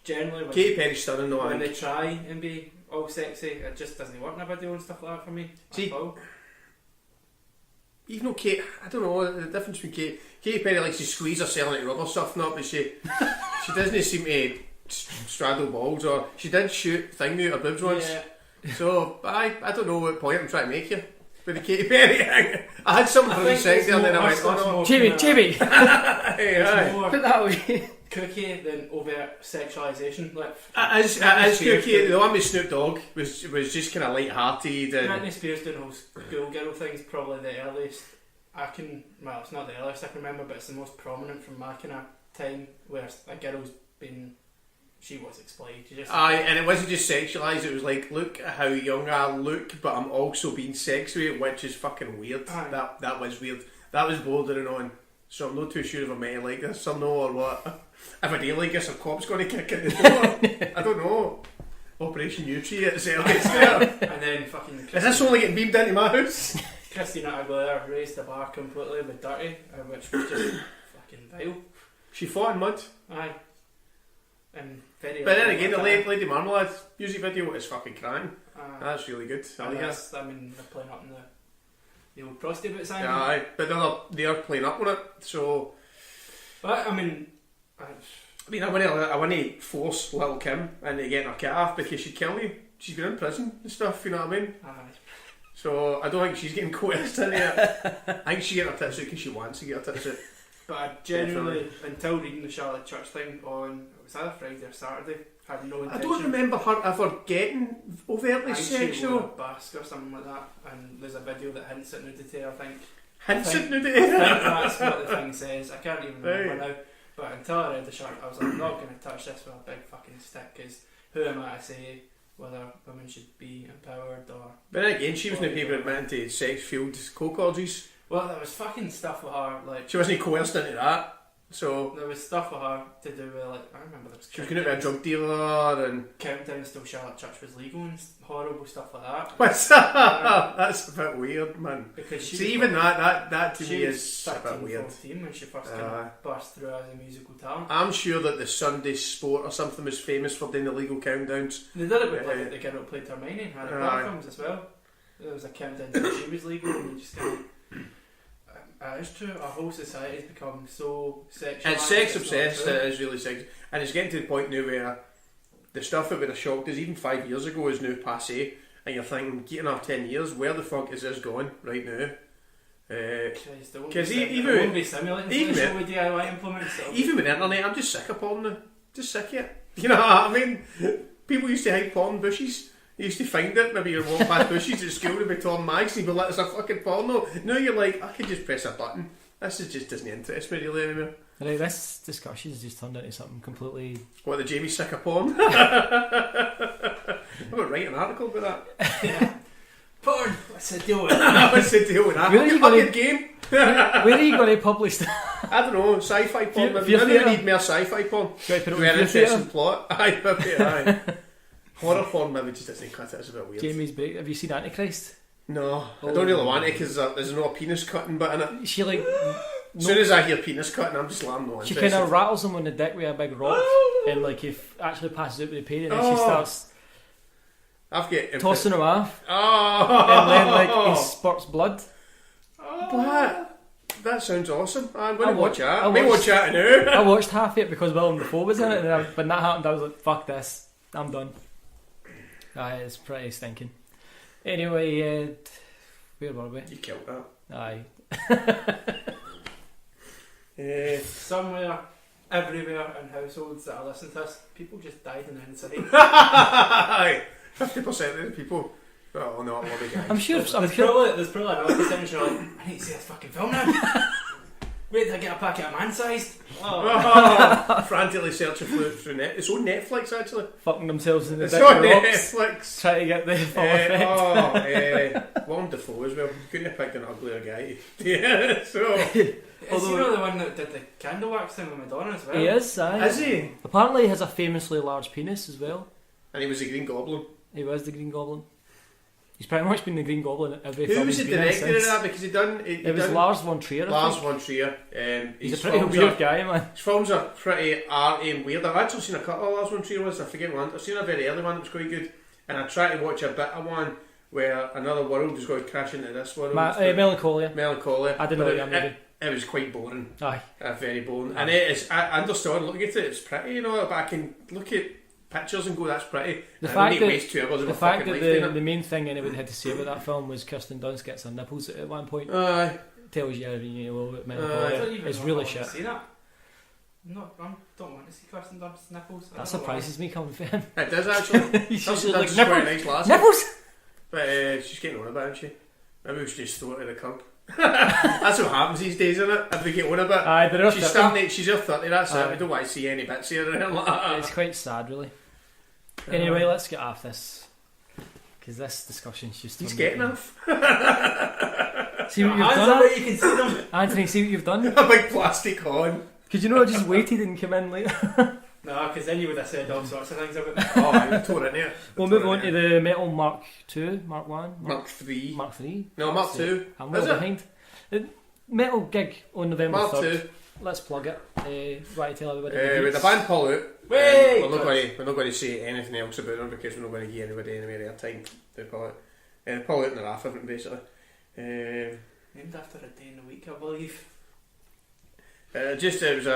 Generally, Katy Perry's stunning though. when they try and be all sexy, it just doesn't work in a video and stuff like that for me. See, even though Kate, I don't know the difference between Katy Perry likes to squeeze herself into rubber stuff, not, but she doesn't seem to straddle balls, or she did shoot thing out her boobs once. Yeah. So I don't know what point I'm trying to make here with the Katy Perry thing. I had something really sexy and then I went, oh no. Chibi! Hey, more Put that away. cookie than overt sexualisation. Like, it is cookie. The one with Snoop Dogg was just kind of light-hearted. Britney Spears doing all schoolgirl things, probably the earliest well, it's not the earliest I can remember, but it's the most prominent from my kind of time where a girl's been, she was exploited. And it wasn't just sexualised, it was like, look at how young I look, but I'm also being sexy, which is fucking weird. That was weird. That was bordering on. So I'm not too sure if I'm meant to like this or no, or what. If I do like this, a cop's going to kick in the door. I don't know. Operation Nutri at Celtics. And then fucking Is this only getting beamed into my house? Christina Aguilera raised the bar completely with Dirty, which was just fucking vile. She fought in mud. Aye. And very. But then again, the Lady Marmalade music video is fucking crying. That's really good. I mean, they're playing up in the old prostitute sign. Aye, but they are playing up on it, so. But I mean, I want to force Little Kim into getting her cat off because she'd kill me. She's been in prison and stuff, you know what I mean? Aye. So I don't think she's getting coerced into it. I think she's getting her tits out because she wants to get her tits out. But I genuinely, until reading the Charlotte Church thing on, it was either Friday or Saturday, had no intention. I don't remember her ever getting overtly sexual. She wore a basque or something like that, and there's a video that hints at nudity, I think. Hints at nudity? I think that's what the thing says. I can't even remember now. But until I read the Charlotte, I was like, I'm not going to touch this with a big fucking stick, because who am I to say whether women should be empowered or... But then again, she was in the paper admitting to sex-fueled coke orgies. Well, there was fucking stuff with her, like... She wasn't coerced into that, so... There was stuff with her to do with, like, I remember there was... She was going to be a drug dealer and... Countdown till Charlotte Church was legal and horrible stuff like that. What's that? That's a bit weird, man. Because she see, even that to me is a bit weird. 14 when she first kind of burst through as a musical talent. I'm sure that the Sunday Sport or something was famous for doing illegal countdowns. They did it with like the girl who played Hermione in Harry Potter films as well. There was a countdown till she was legal, and you just kind of... it's true, our whole society has become so sexual. It's sex obsessed, it is really sex. And it's getting to the point now where the stuff that would have shocked us even 5 years ago is now passé. And you're thinking, getting off 10 years, where the fuck is this going right now? Because even with DIY implements, even with the internet, I'm just sick of porn now. Just sick of it. You know what I mean? People used to hide porn bushes. You used to find it, maybe you'd walk past bushes at school and be torn mags and you'd be like, there's a fucking porno. Now you're like, I could just press a button This just doesn't interest me really anymore. Right, this discussion has just turned into something completely... What, the Jamie sick of porn? I'm going to write an article about that. Porn! What's the deal with that? What's the deal with that? Where are you gonna- game? Where are you going to publish that? I don't know, sci-fi porn. Fear Maybe we theatre? need more sci-fi porn. Should I put it on Very Fear interesting Theatre? plot. Aye, maybe, aye. Horror porn maybe just doesn't cut it. It's a bit weird. Jamie's break. Have you seen Antichrist? No, I don't really want it because there's no penis cutting bit in it. She like... As soon as I hear penis cutting, I'm just like, I'm not She interested. kind of rattles him on the dick with a big rock, and like he actually passes out with the pain, and then she Oh. starts I've got tossing him off, Oh, and then like he spurts blood. What? That sounds awesome. I'm going I to watch that. I I may watch that now. I watched half it because Willem Dafoe was in it, and when that happened, I was like, "Fuck this, I'm done." Aye, it's pretty stinking. Anyway, where were we? You killed that. Aye. Somewhere, everywhere in households that I listen to this, people just died in the inside. 50% of the people. Oh no, I love it, guys. I'm sure. There's probably another percentage you're like, I need to see this fucking film now. Wait till I get a packet of man-sized. Frantically searching through net. It's on Netflix actually. Fucking themselves in the It's dick on with rocks, Netflix. trying to get the full effect. Willem Dafoe as well. You couldn't have picked an uglier guy. Yeah, so. Is he not the one that did the candle wax thing with Madonna as well? He is, aye. Is he? Apparently he has a famously large penis as well. And he was a Green Goblin. He was the Green Goblin. He's pretty much been the Green Goblin at every Who film was the he's been in director of since. that? Because It was Lars von Trier, I Lars think. von Trier. He's his a pretty films weird are- guy, man. His films are pretty arty and weird. I've actually seen a couple of Lars von Trier ones. I forget one. I've seen a very early one that was quite good. And I tried to watch a bit of one where another world is going to crash into this world. Melancholia. Melancholia. I didn't know But that movie. It was quite boring. Aye. Very boring. And it is, I understood looking at it, it's pretty, you know, but I can look at pictures and go, that's pretty. The I fact need to waste 2 hours of The my fact fucking that life doing the it. main thing anybody had to say about that film was Kirsten Dunst gets her nipples at one point. Aye. Tells you everything you know about I don't Melancholia. even It's know really if I want shit. to see that. I don't want to see Kirsten Dunst's nipples. I That don't know surprises me coming from him. It does actually. He's That's just like, quite a nipples! nice lass. Nipples! But she's getting on a bit, isn't she? Maybe we should just throw it to the curb. That's what happens these days, isn't it? If they get on a bit. Aye, they're She's 30. starting. She's her 30. That's it. Aye. We don't want to see any bits here or anything like that. It's quite sad, really. Anyway, let's get off this. Because this discussion's just... He's turned getting into- off. See what you've Hands up done? where you can see them. Anthony, see what you've done? A big plastic horn. Because you know I just waited and came in later. No, because then you would have said all sorts of things about that. Oh, I tore it in there. We'll move on to the Metal Mark 2, Mark 1, Mark 3. Mark 3. No, Mark 2. I'm Is well it? behind. The Metal gig on November Mark 3rd. 2. Let's plug it. Right, tell everybody. With the band Paul out. Wait! We're not going to say anything else about them because we're not going to give anybody any more time to Paul out. Paul out and the Raff, basically. Named after a day in the week, I believe. It was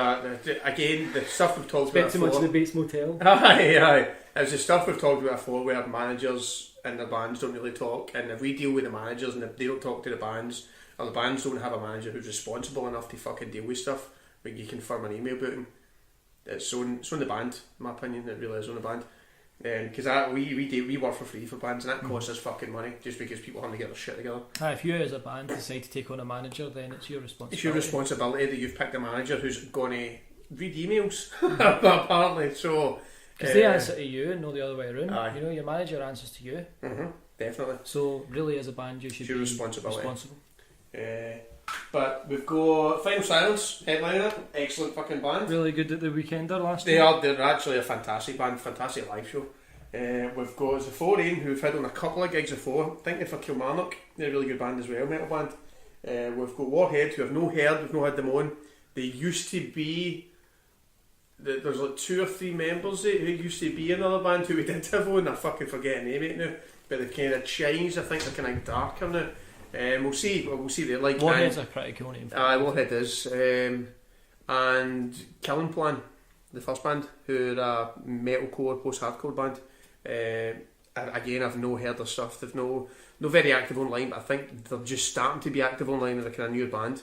again the stuff we've talked Spent about too much in before. the Bates Motel. Aye. It was the stuff we've talked about before where managers and the bands don't really talk, and if we deal with the managers and if they don't talk to the bands, or the bands don't have a manager who's responsible enough to fucking deal with stuff, when you confirm an email about them, it's on the band, in my opinion. It really is on the band. Because we work for free for bands, and that costs us fucking money just because people have to get their shit together. If you as a band decide to take on a manager, then it's your responsibility. It's your responsibility that you've picked a manager who's going to read emails, apparently. So Because they answer to you and not the other way around. Aye. You know, your manager answers to you. Definitely. So really, as a band, you should It's your be responsibility. responsible. But we've got Final Silence headliner, excellent fucking band. Really good at the Weekender last They're year. actually a fantastic band, fantastic live show. We've got Zaforain, who we've had on a couple of gigs before. I think they're for Kilmarnock. They're a really good band as well, metal band. We've got Warhead, who I've not heard, we've not had them on. They used to be... There's like 2 or 3 members who used to be another band who we did have on. I fucking forget the name of it now. But they've kind of changed. I think they're kind of darker now. We'll see what they're like. Warhead's a pretty cool name. Warhead is. And Killing Plan, the first band, who are a metalcore, post-hardcore band. Again, I've no heard their stuff. They've no very active online, but I think they're just starting to be active online as a kind of new band.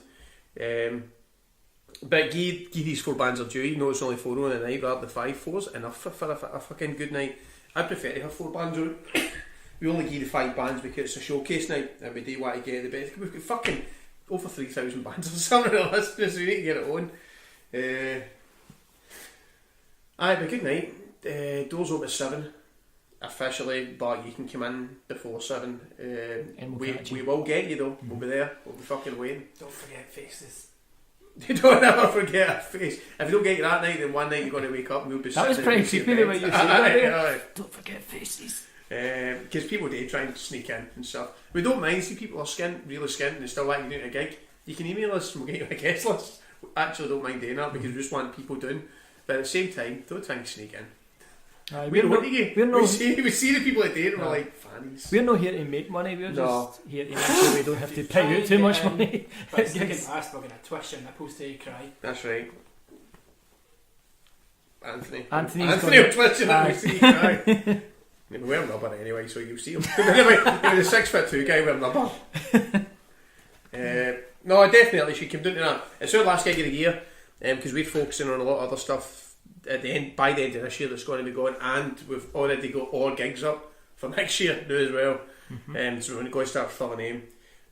But give these 4 bands are due. You know it's only 4 on a night rather than 5. 4's enough for a fucking good night. I prefer to have 4 bands on. We only give the 5 bands because it's a showcase night and we do want to get the best. We've got fucking over 3,000 bands or something to listen to, so we need to get it on. But good night. Doors open at 7 officially, but you can come in before 7. We will get you though. We'll be there. We'll be fucking waiting. Don't forget faces. You don't ever forget a face. If you don't get you that night, then one night you're going to wake up and we'll be That was sitting pretty in your creepy the bed. way you said that. Aye. Don't forget faces. Because people do try and sneak in and stuff. We don't mind. See, people are skint, really skint, and they still like you doing a gig. You can email us and we'll get you a guest list. We actually don't mind doing that because we just want people doing. But at the same time, don't try and sneak in. We see the people that do it and we're like, fannies. We're not here to make money, we're just here to make sure we don't have to pay out too much money. But sneaking past, we're going to twist your nipples till you cry. That's right. Anthony Anthony's will twist your nipples till you cry. We wear rubber anyway, so you'll see him. Anyway, he was a 6'2" guy wearing rubber. No, definitely she came down to that. It's our last gig of the year because we're focusing on a lot of other stuff by the end of this year that's going to be going, and we've already got all gigs up for next year now as well. So we're going to go and start filling in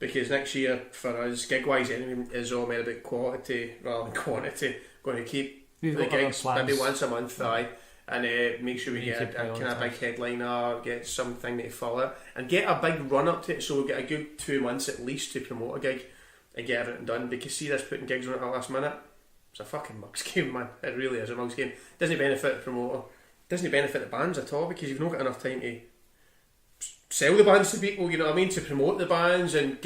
because next year for us, gig wise anyway, is all made about quality rather than quantity. Going to keep the gigs maybe once a month, and make sure we get a kind of big headliner, get something to fill it, and get a big run up to it. So we'll get a good 2 months at least to promote a gig and get everything done. Because see, this putting gigs on at the last minute, it's a fucking mug's game, man. It really is a mug's game. Doesn't benefit the promoter, doesn't benefit the bands at all because you've not got enough time to sell the bands to people, you know what I mean, to promote the bands and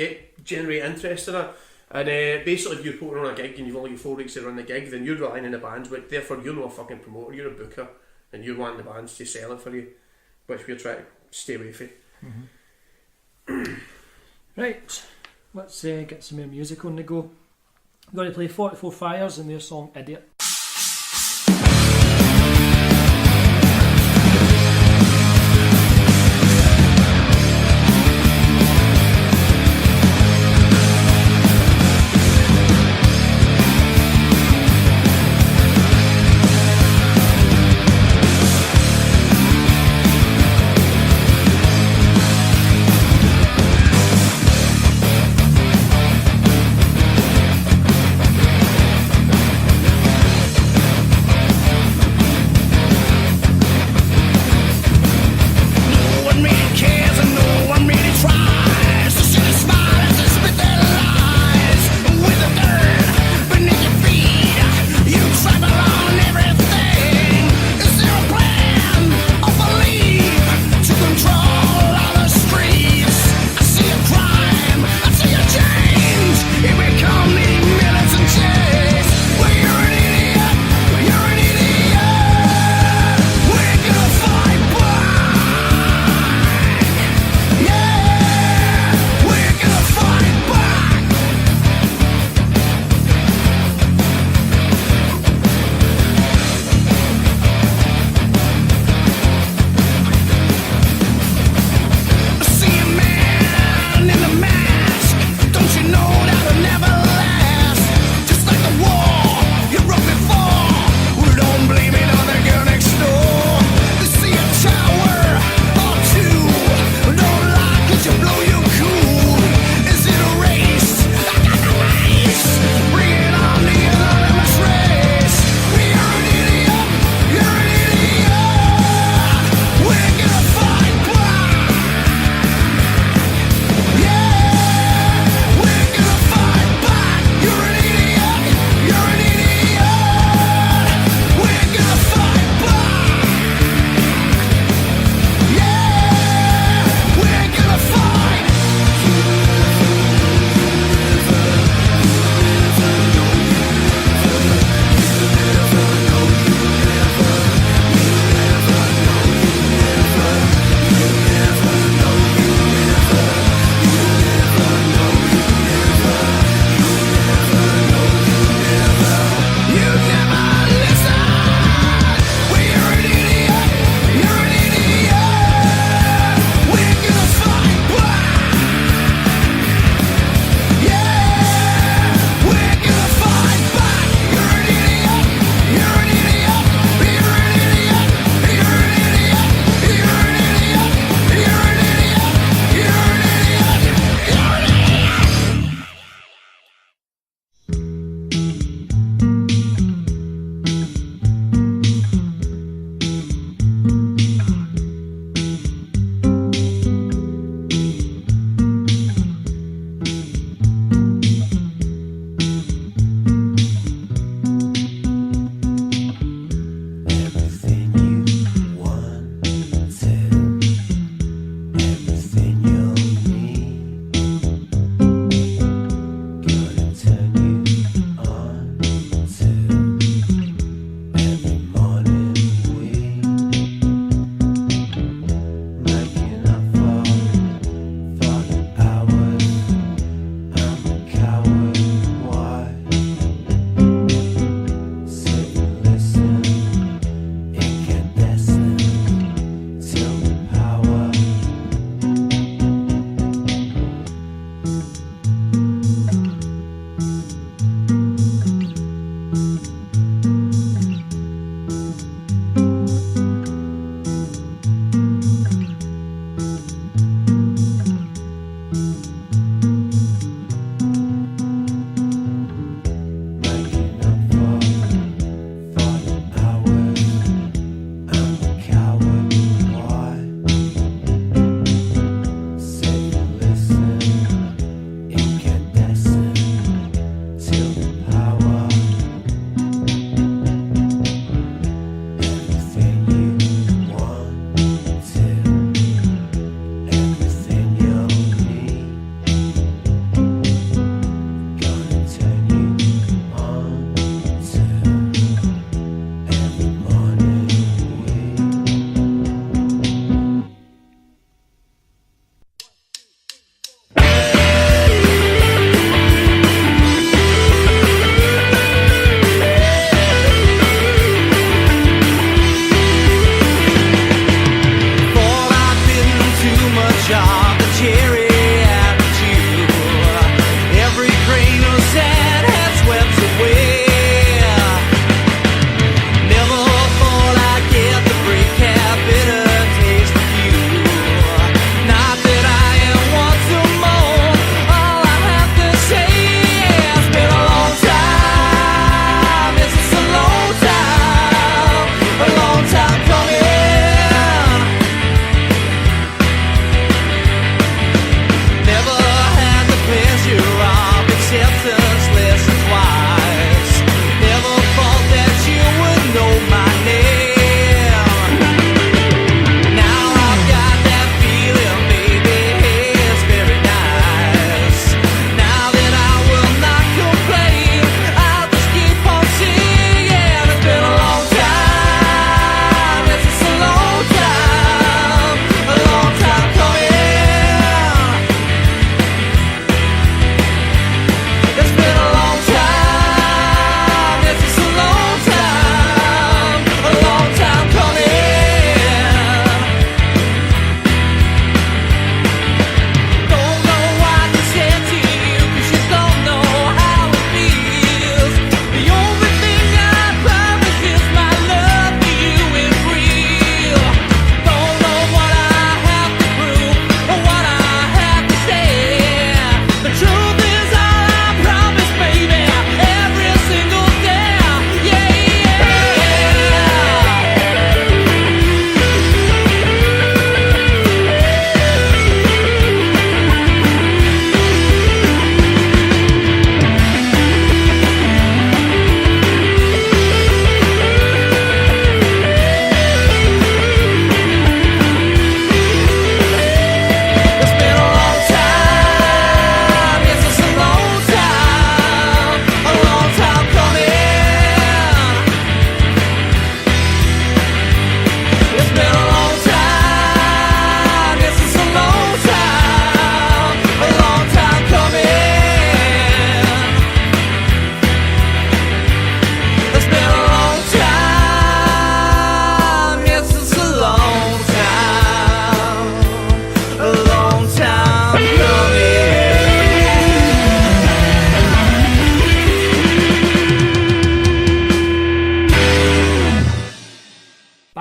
generate interest in it. And basically if you're putting on a gig and you've only got 4 weeks to run the gig, then you're relying on the bands, but therefore you're not a fucking promoter, you're a booker and you're wanting the bands to sell it for you, which we're trying to stay away from. Right, let's get some more music on the go. I'm going to play 44 Fires and their song Idiot.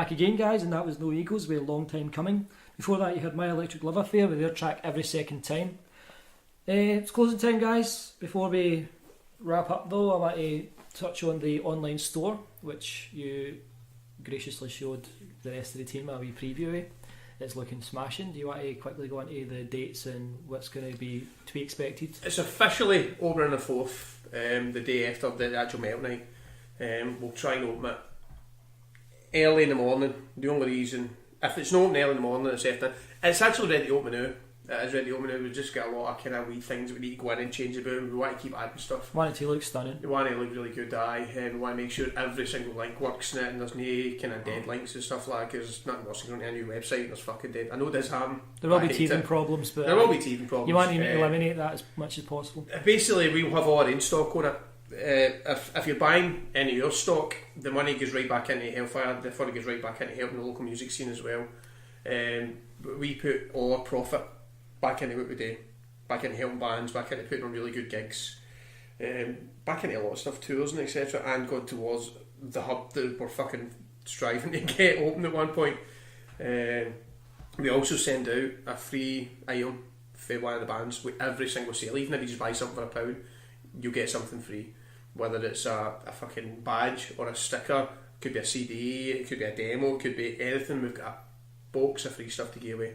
back again, guys, and that was No Eagles with Long Time Coming. Before that, you had My Electric Love Affair with their track Every Second Time. It's closing time, guys. Before we wrap up, though, I want to touch on the online store, which you graciously showed the rest of the team a wee preview of. It's looking smashing. Do you want to quickly go into the dates and what's going to be expected? It's officially opening the 4th, the day after the actual metal night. We'll try and open it early in the morning. The only reason, if it's not open early in the morning, it's actually ready to open now. It is ready to open now. We've just got a lot of kind of wee things that we need to go in and change about. We want to keep adding stuff. Want it to look stunning. We want it to look really good, we want to make sure every single link works in it and there's no kind of dead links and stuff like that, because nothing worse than going to a new website and there's fucking dead. I know this happen. There will be teething problems, but there will be teething problems. You want to eliminate that as much as possible. Basically, we'll have all our in stock on it. If you're buying any of your stock, the money goes right back into Hellfire, therefore it goes right back into helping the local music scene as well. We put all our profit back into what we do, back into helping bands, back into putting on really good gigs, back into a lot of stuff, tours and etc., and going towards the hub that we're fucking striving to get open at one point. We also send out a free item for one of the bands with every single sale. Even if you just buy something for £1, you'll get something free, whether it's a fucking badge or a sticker. It could be a CD, it could be a demo, it could be anything. We've got a box of free stuff to give away.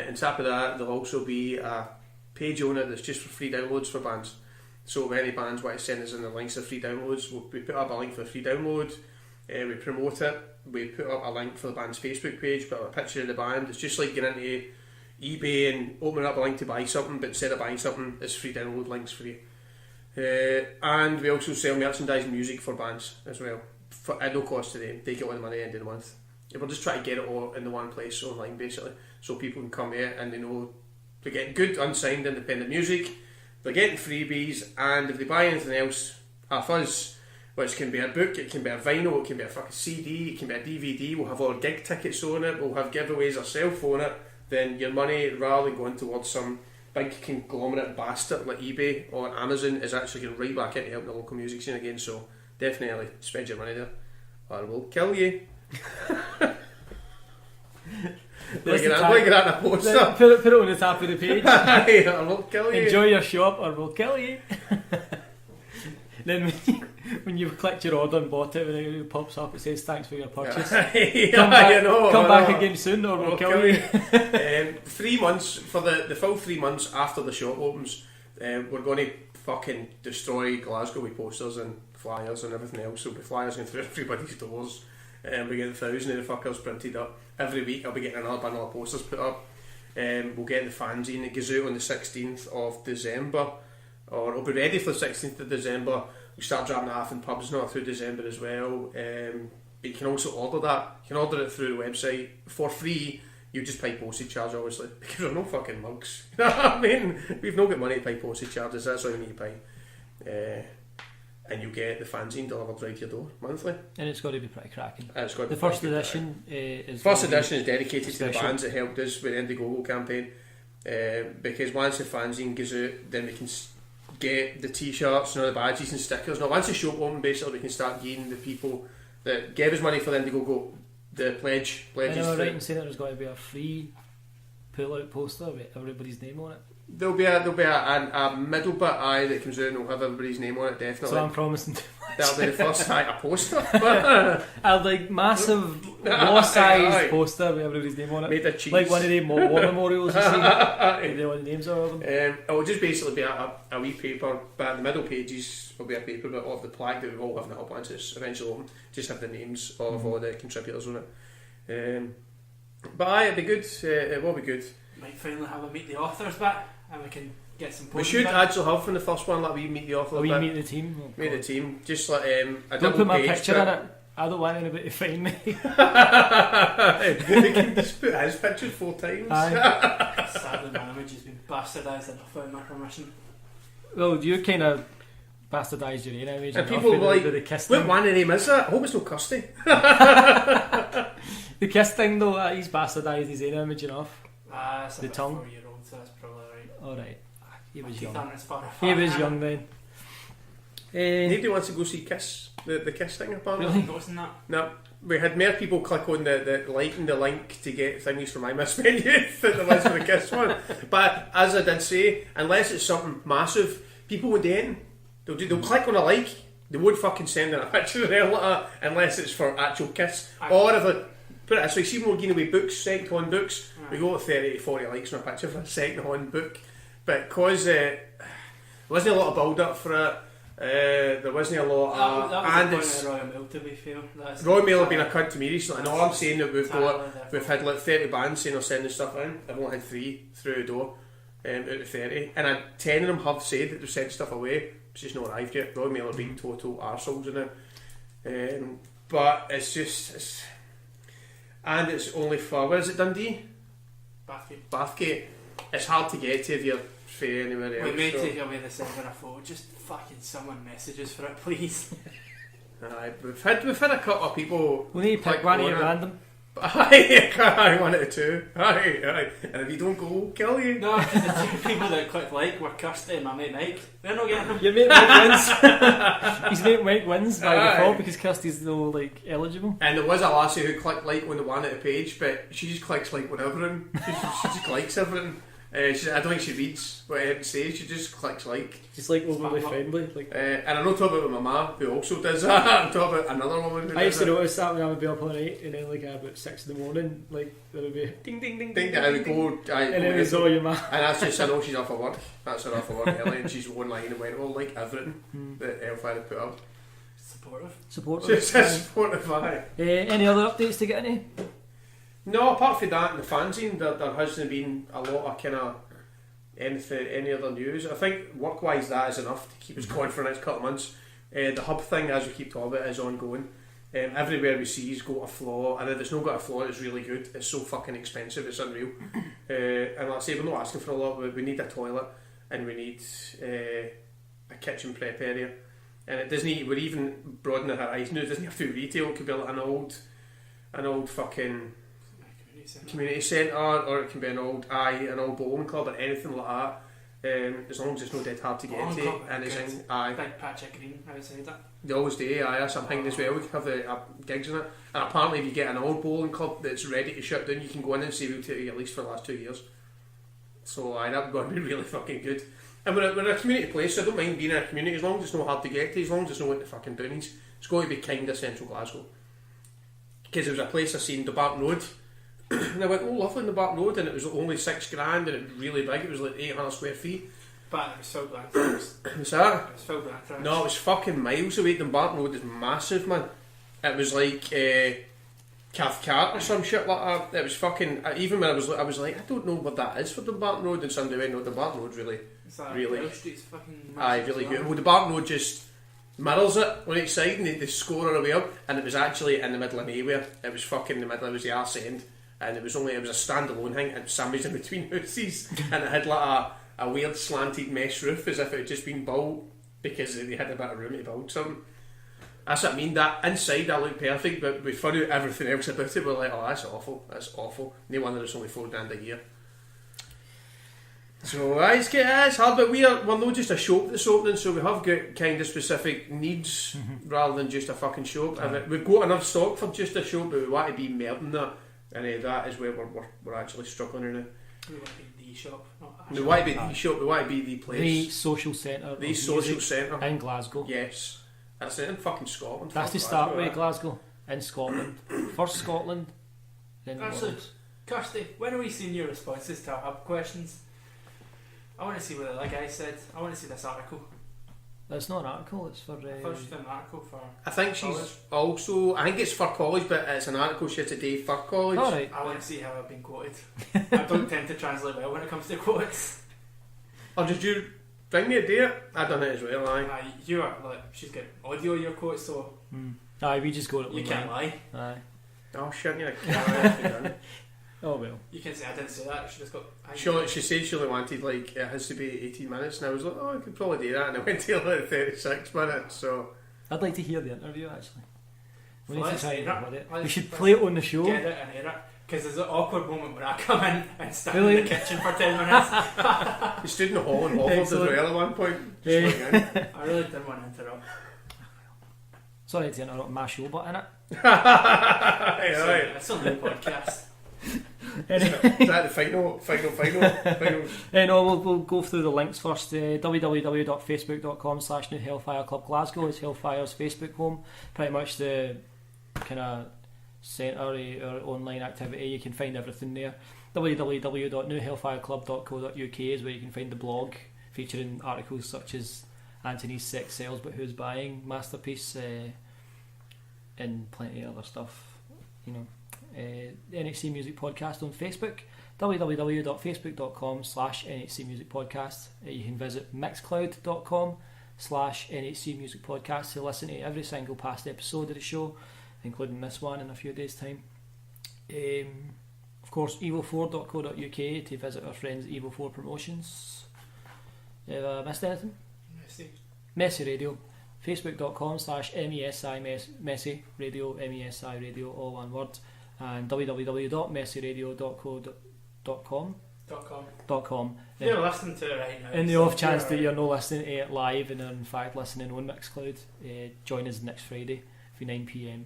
On top of that, there'll also be a page on it that's just for free downloads for bands. So if any bands want to send us in the links of free downloads, we put up a link for the free download, we promote it, we put up a link for the band's Facebook page, put up a picture of the band. It's just like getting into eBay and opening up a link to buy something, but instead of buying something, it's free download links for you. And we also sell merchandise and music for bands as well, at no cost to them. They get all the money at the end of the month. We're just trying to get it all in the one place online, basically, so people can come here and they know they're getting good unsigned independent music, they're getting freebies, and if they buy anything else off us, which can be a book, it can be a vinyl, it can be a fucking CD, it can be a DVD, we'll have all gig tickets on it, we'll have giveaways ourselves on it, then your money, rather than going towards some big conglomerate bastard like eBay or Amazon, is actually going right back into helping the local music scene again. So definitely spend your money there, or we'll kill you. Look at that in a poster. Put it on the top of the page. Or we'll kill you. Enjoy your shop or we'll kill you. Then when you've clicked your order and bought it, when it pops up, it says thanks for your purchase. Come back again soon or we'll kill you. 3 months, for the full 3 months after the shop opens, we're going to fucking destroy Glasgow with posters and flyers and everything else. So the flyers going through everybody's doors. We get 1,000 of the fuckers printed up. Every week I'll be getting another bundle of posters put up. We'll get the fanzine that goes out on the 16th of December, or it'll be ready for the 16th of December. We start dropping it off in pubs now through December as well. But you can also order that. You can order it through the website for free. You just pay postage charge, obviously, because we're no fucking mugs. You know what I mean? We've not got money to pay postage charges. That's all you need to pay. And you get the fanzine delivered right to your door monthly. And it's got to be pretty cracking. The first edition is dedicated to the bands that helped us with the Indiegogo campaign. Because once the fanzine goes out, then we can get the t-shirts and all the badges and stickers. Now once the shop open, basically we can start getting the people that gave us money for the Indiegogo the pledges. I know, right in saying there's going to be a free pull-out poster with everybody's name on it. There'll be a middle bit that comes out and will have everybody's name on it, definitely. So I'm promising too much. That'll be the first a poster. I'd like massive law-sized poster with everybody's name on it. Made of cheese. Like one of them war memorials you see. Where all the names are of them. It'll just basically be a wee paper, but the middle pages will be a paper bit of the plaque that we've all have in the hub once it's eventually open. Just have the names of all the contributors on it. But it'll be good. It will be good. Might finally have a meet the authors back and we can get some. We should actually have from the first one like we meet the author. We meet the team. Meet the team. Just like a don't put my picture in it. I don't want anybody to find me. You can just put his picture 4 times. Sadly, my image has been bastardised enough without my permission. Well, you kind of bastardised your own image. And people were like, what one of them is that? I hope it's not Kirsty. The kiss thing though, he's bastardised his own image enough. It's the about tongue. 4-year-old, so that's probably right. Alright. He was young. He was young then. Nobody wants to go see Kiss, the Kiss thing apparently. Really? Wasn't that? No. we had more people click on the liking the link to get things from I Misspent Youth than there was for the Kiss one. But as I did say, unless it's something massive, people would then they'll click on a like. They won't fucking send in a picture of their letter unless it's for actual Kiss. Or if it, put it this way, see when we're giving away books, second-hand books, we go to 30 to 40 likes on a picture for a second-hand book. But because there wasn't a lot of build-up for it, there wasn't a lot of... That was the point of Royal Mail, to be fair. Royal Mail have been a cunt to me recently, and all I'm saying that we've had like 30 bands saying they're sending stuff in. I've only had 3 through the door out of 30, and 10 of them have said that they've sent stuff away. It's just not arrived yet. Royal Mail are being total arseholes in it. But it's just... and it's only for... where is it, Dundee? Bathgate. It's hard to get to if you're for anywhere else. We may take away the silver a photo. Just fucking someone messages for it, please. Aye, we've had a couple of people... We need to pick one at random. Aye, 1 out of 2. Aye. And if you don't go, we'll kill you. No, because the 2 people that clicked like were Kirsty and my mate Mike. They're not getting them. Your mate Mike wins. His mate Mike wins by default because Kirsty's no eligible. And there was a lassie who clicked like on the one at the page, but she just clicks like on everything. She just likes everything. I don't think she reads what I have to say. She just clicks like. She's like overly friendly. And I'm not talking about my ma, who also does that. I'm talking about another woman who I used to does notice that when I would be up all night, and then like about 6 in the morning, like there would be ding ding ding ding. I would go, and it was all your ma. And that's just, I know she's off of work. That's her off of work early, and she's online and went, like everything that Hellfire put up. Supportive. Just supportive, aye. Any other updates to get any? No, apart from that, in the fanzine, there hasn't been a lot of kind of any other news. I think work-wise that is enough to keep us going for the next couple of months. The hub thing, as we keep talking about, is ongoing. Everywhere we see has got a flaw, and if it's not got a flaw, it's really good. It's so fucking expensive, it's unreal. And like I say, we're not asking for a lot, but we need a toilet and we need a kitchen prep area. And it doesn't. We're even broadening the horizon. It doesn't have to be retail. It could be like an old fucking community centre, or it can be an old bowling club, or anything like that. As long as it's not dead hard to get to, and it's in big patch of green outside it. They always do, that's something as well. We can have the gigs in it, and apparently if you get an old bowling club that's ready to shut down, you can go in and say we'll take you at least for the last 2 years. So that's going to be really fucking good. And we're a community place, so I don't mind being in a community as long as it's not hard to get to, as long as it's not what the fucking Downies. It's got to be kind of central Glasgow. Because there was a place I seen, the Barton Road, and I went, oh lovely, the Barton Road, and it was only $6,000 and it was really big, it was like 800 square feet. But it was filled with anthrax. What's that? It was filled with anthrax. No, it was fucking miles away. The Barton Road is massive, man. It was like Cathcart or some shit like that. It was fucking, even when I was like, I don't know what that is for the Barton Road, and somebody went, no, the Barton Road's really Street's fucking really good. Well, the Barton Road just mirrors it on each side, and they score away up, and it was actually in the middle of nowhere. It was fucking in the middle, it was the arse end, and it was a standalone thing, and somebody's in between houses, and it had like a weird slanted mesh roof, as if it had just been built because they had a bit of room to build something. That's what I mean. That inside that looked perfect, but we found out everything else about it. We're like, oh, that's awful. No wonder it's only $4,000 a year. So it's hard, but we're not just a shop that's opening, so we have got kind of specific needs rather than just a fucking shop. And we've got enough stock for just a shop, but we want to be more than that, and that is where we're actually struggling right now. We want to be the shop, we want to be the shop. We want to be the place, the social centre, the social centre in Glasgow. Yes, that's it, in fucking Scotland. That's to start with, Glasgow in Scotland. First Scotland, then the Actually, world. Kirsty, when are we seeing your responses to our hub questions? I want to see what the other guy said. I want to see this article. It's not an article, it's for... First an article for I think college. She's also... I think it's for college, but it's an article she had today for college. Alright. I want to see how I've been quoted. I don't tend to translate well when it comes to quotes. Or did you bring me a date? I done it as well, aye. You are, like, she's got audio of your quotes, so... Aye, we just got it. You can't lie. Aye. Oh shit, you can't. Oh well. You can say I didn't say that. She just got. She said she only wanted like it has to be 18 minutes, and I was like, oh, I could probably do that, and I went to like 36 minutes. So I'd like to hear the interview actually. We need to try and record it. We should play it on the show. Get it and hear it. Because there's an awkward moment where I come in and stand in the kitchen for 10 minutes. You stood in the hall and hobbled as well at one point. I really didn't want to interrupt. Sorry to interrupt my show, but innit? Right. That's on the podcast. Is that the final? No, we'll go through the links first. www.facebook.com/New Hellfire Club Glasgow is Hellfire's Facebook home. Pretty much the kind of centre of our online activity. You can find everything there. www.newhellfireclub.co.uk is where you can find the blog featuring articles such as Anthony's Sex Sells But Who's Buying masterpiece, and plenty of other stuff, you know. NHC MUSIC Podcast on Facebook, www.facebook.com/NHC MUSIC Podcast. You can visit mixcloud.com/NHC MUSIC Podcast to listen to every single past episode of the show, including this one in a few days' time. Of course, evo4.co.uk to visit our friends at Evo4 Promotions. Have I missed anything? Messy Radio, facebook.com/MESI Messy Radio, MESI Radio, all one word, and www.messyradio.co.com. You're listening to it right now. In the off chance that you're not listening to it live and are in fact listening on Mixcloud, join us next Friday for 9 PM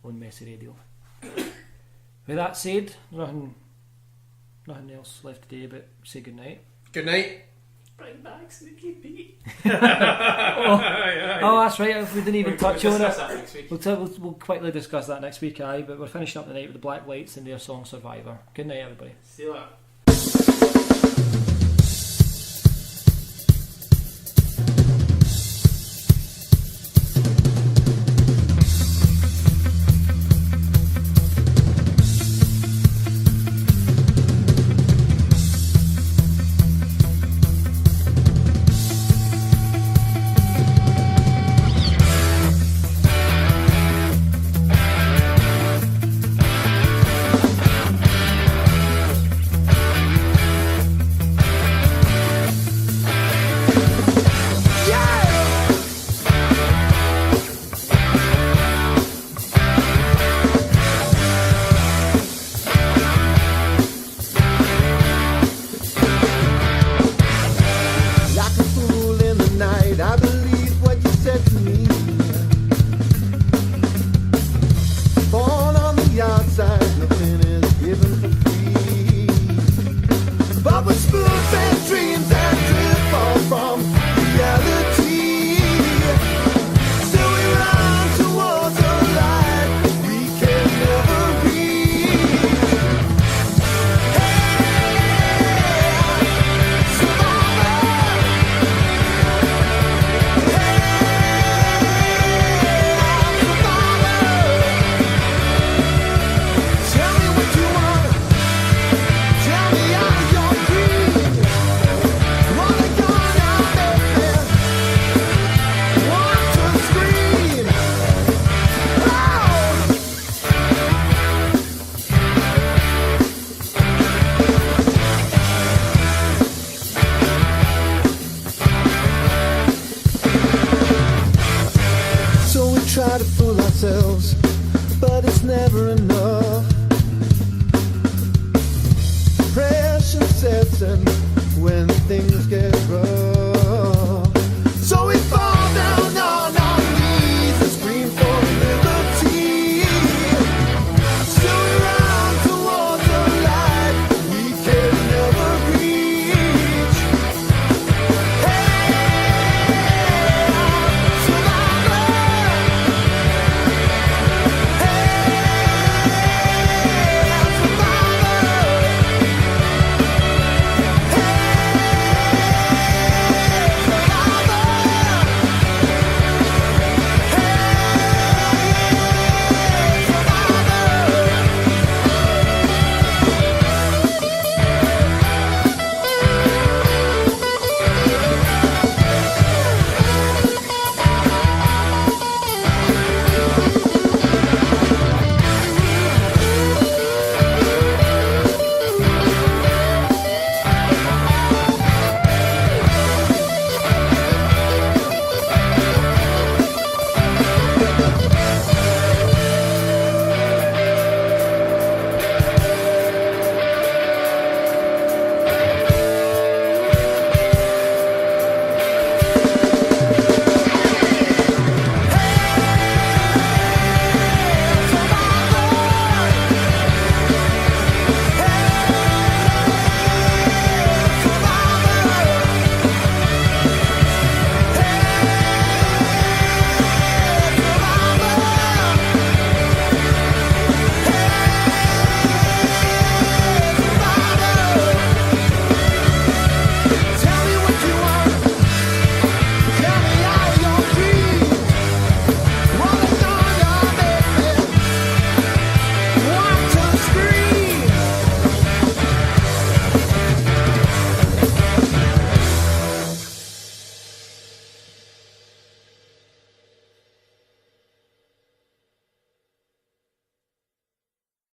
on Messy Radio. With that said, nothing else left today but say good night. Good night. Bring back Sneaky Pete. Oh, that's right. We didn't even touch on it. We'll quickly discuss that next week, but we're finishing up the night with the Black Lights and their song Survivor. Good night, everybody. See you later. Try to fool ourselves, but it's never enough. Pressure sets in when things get rough.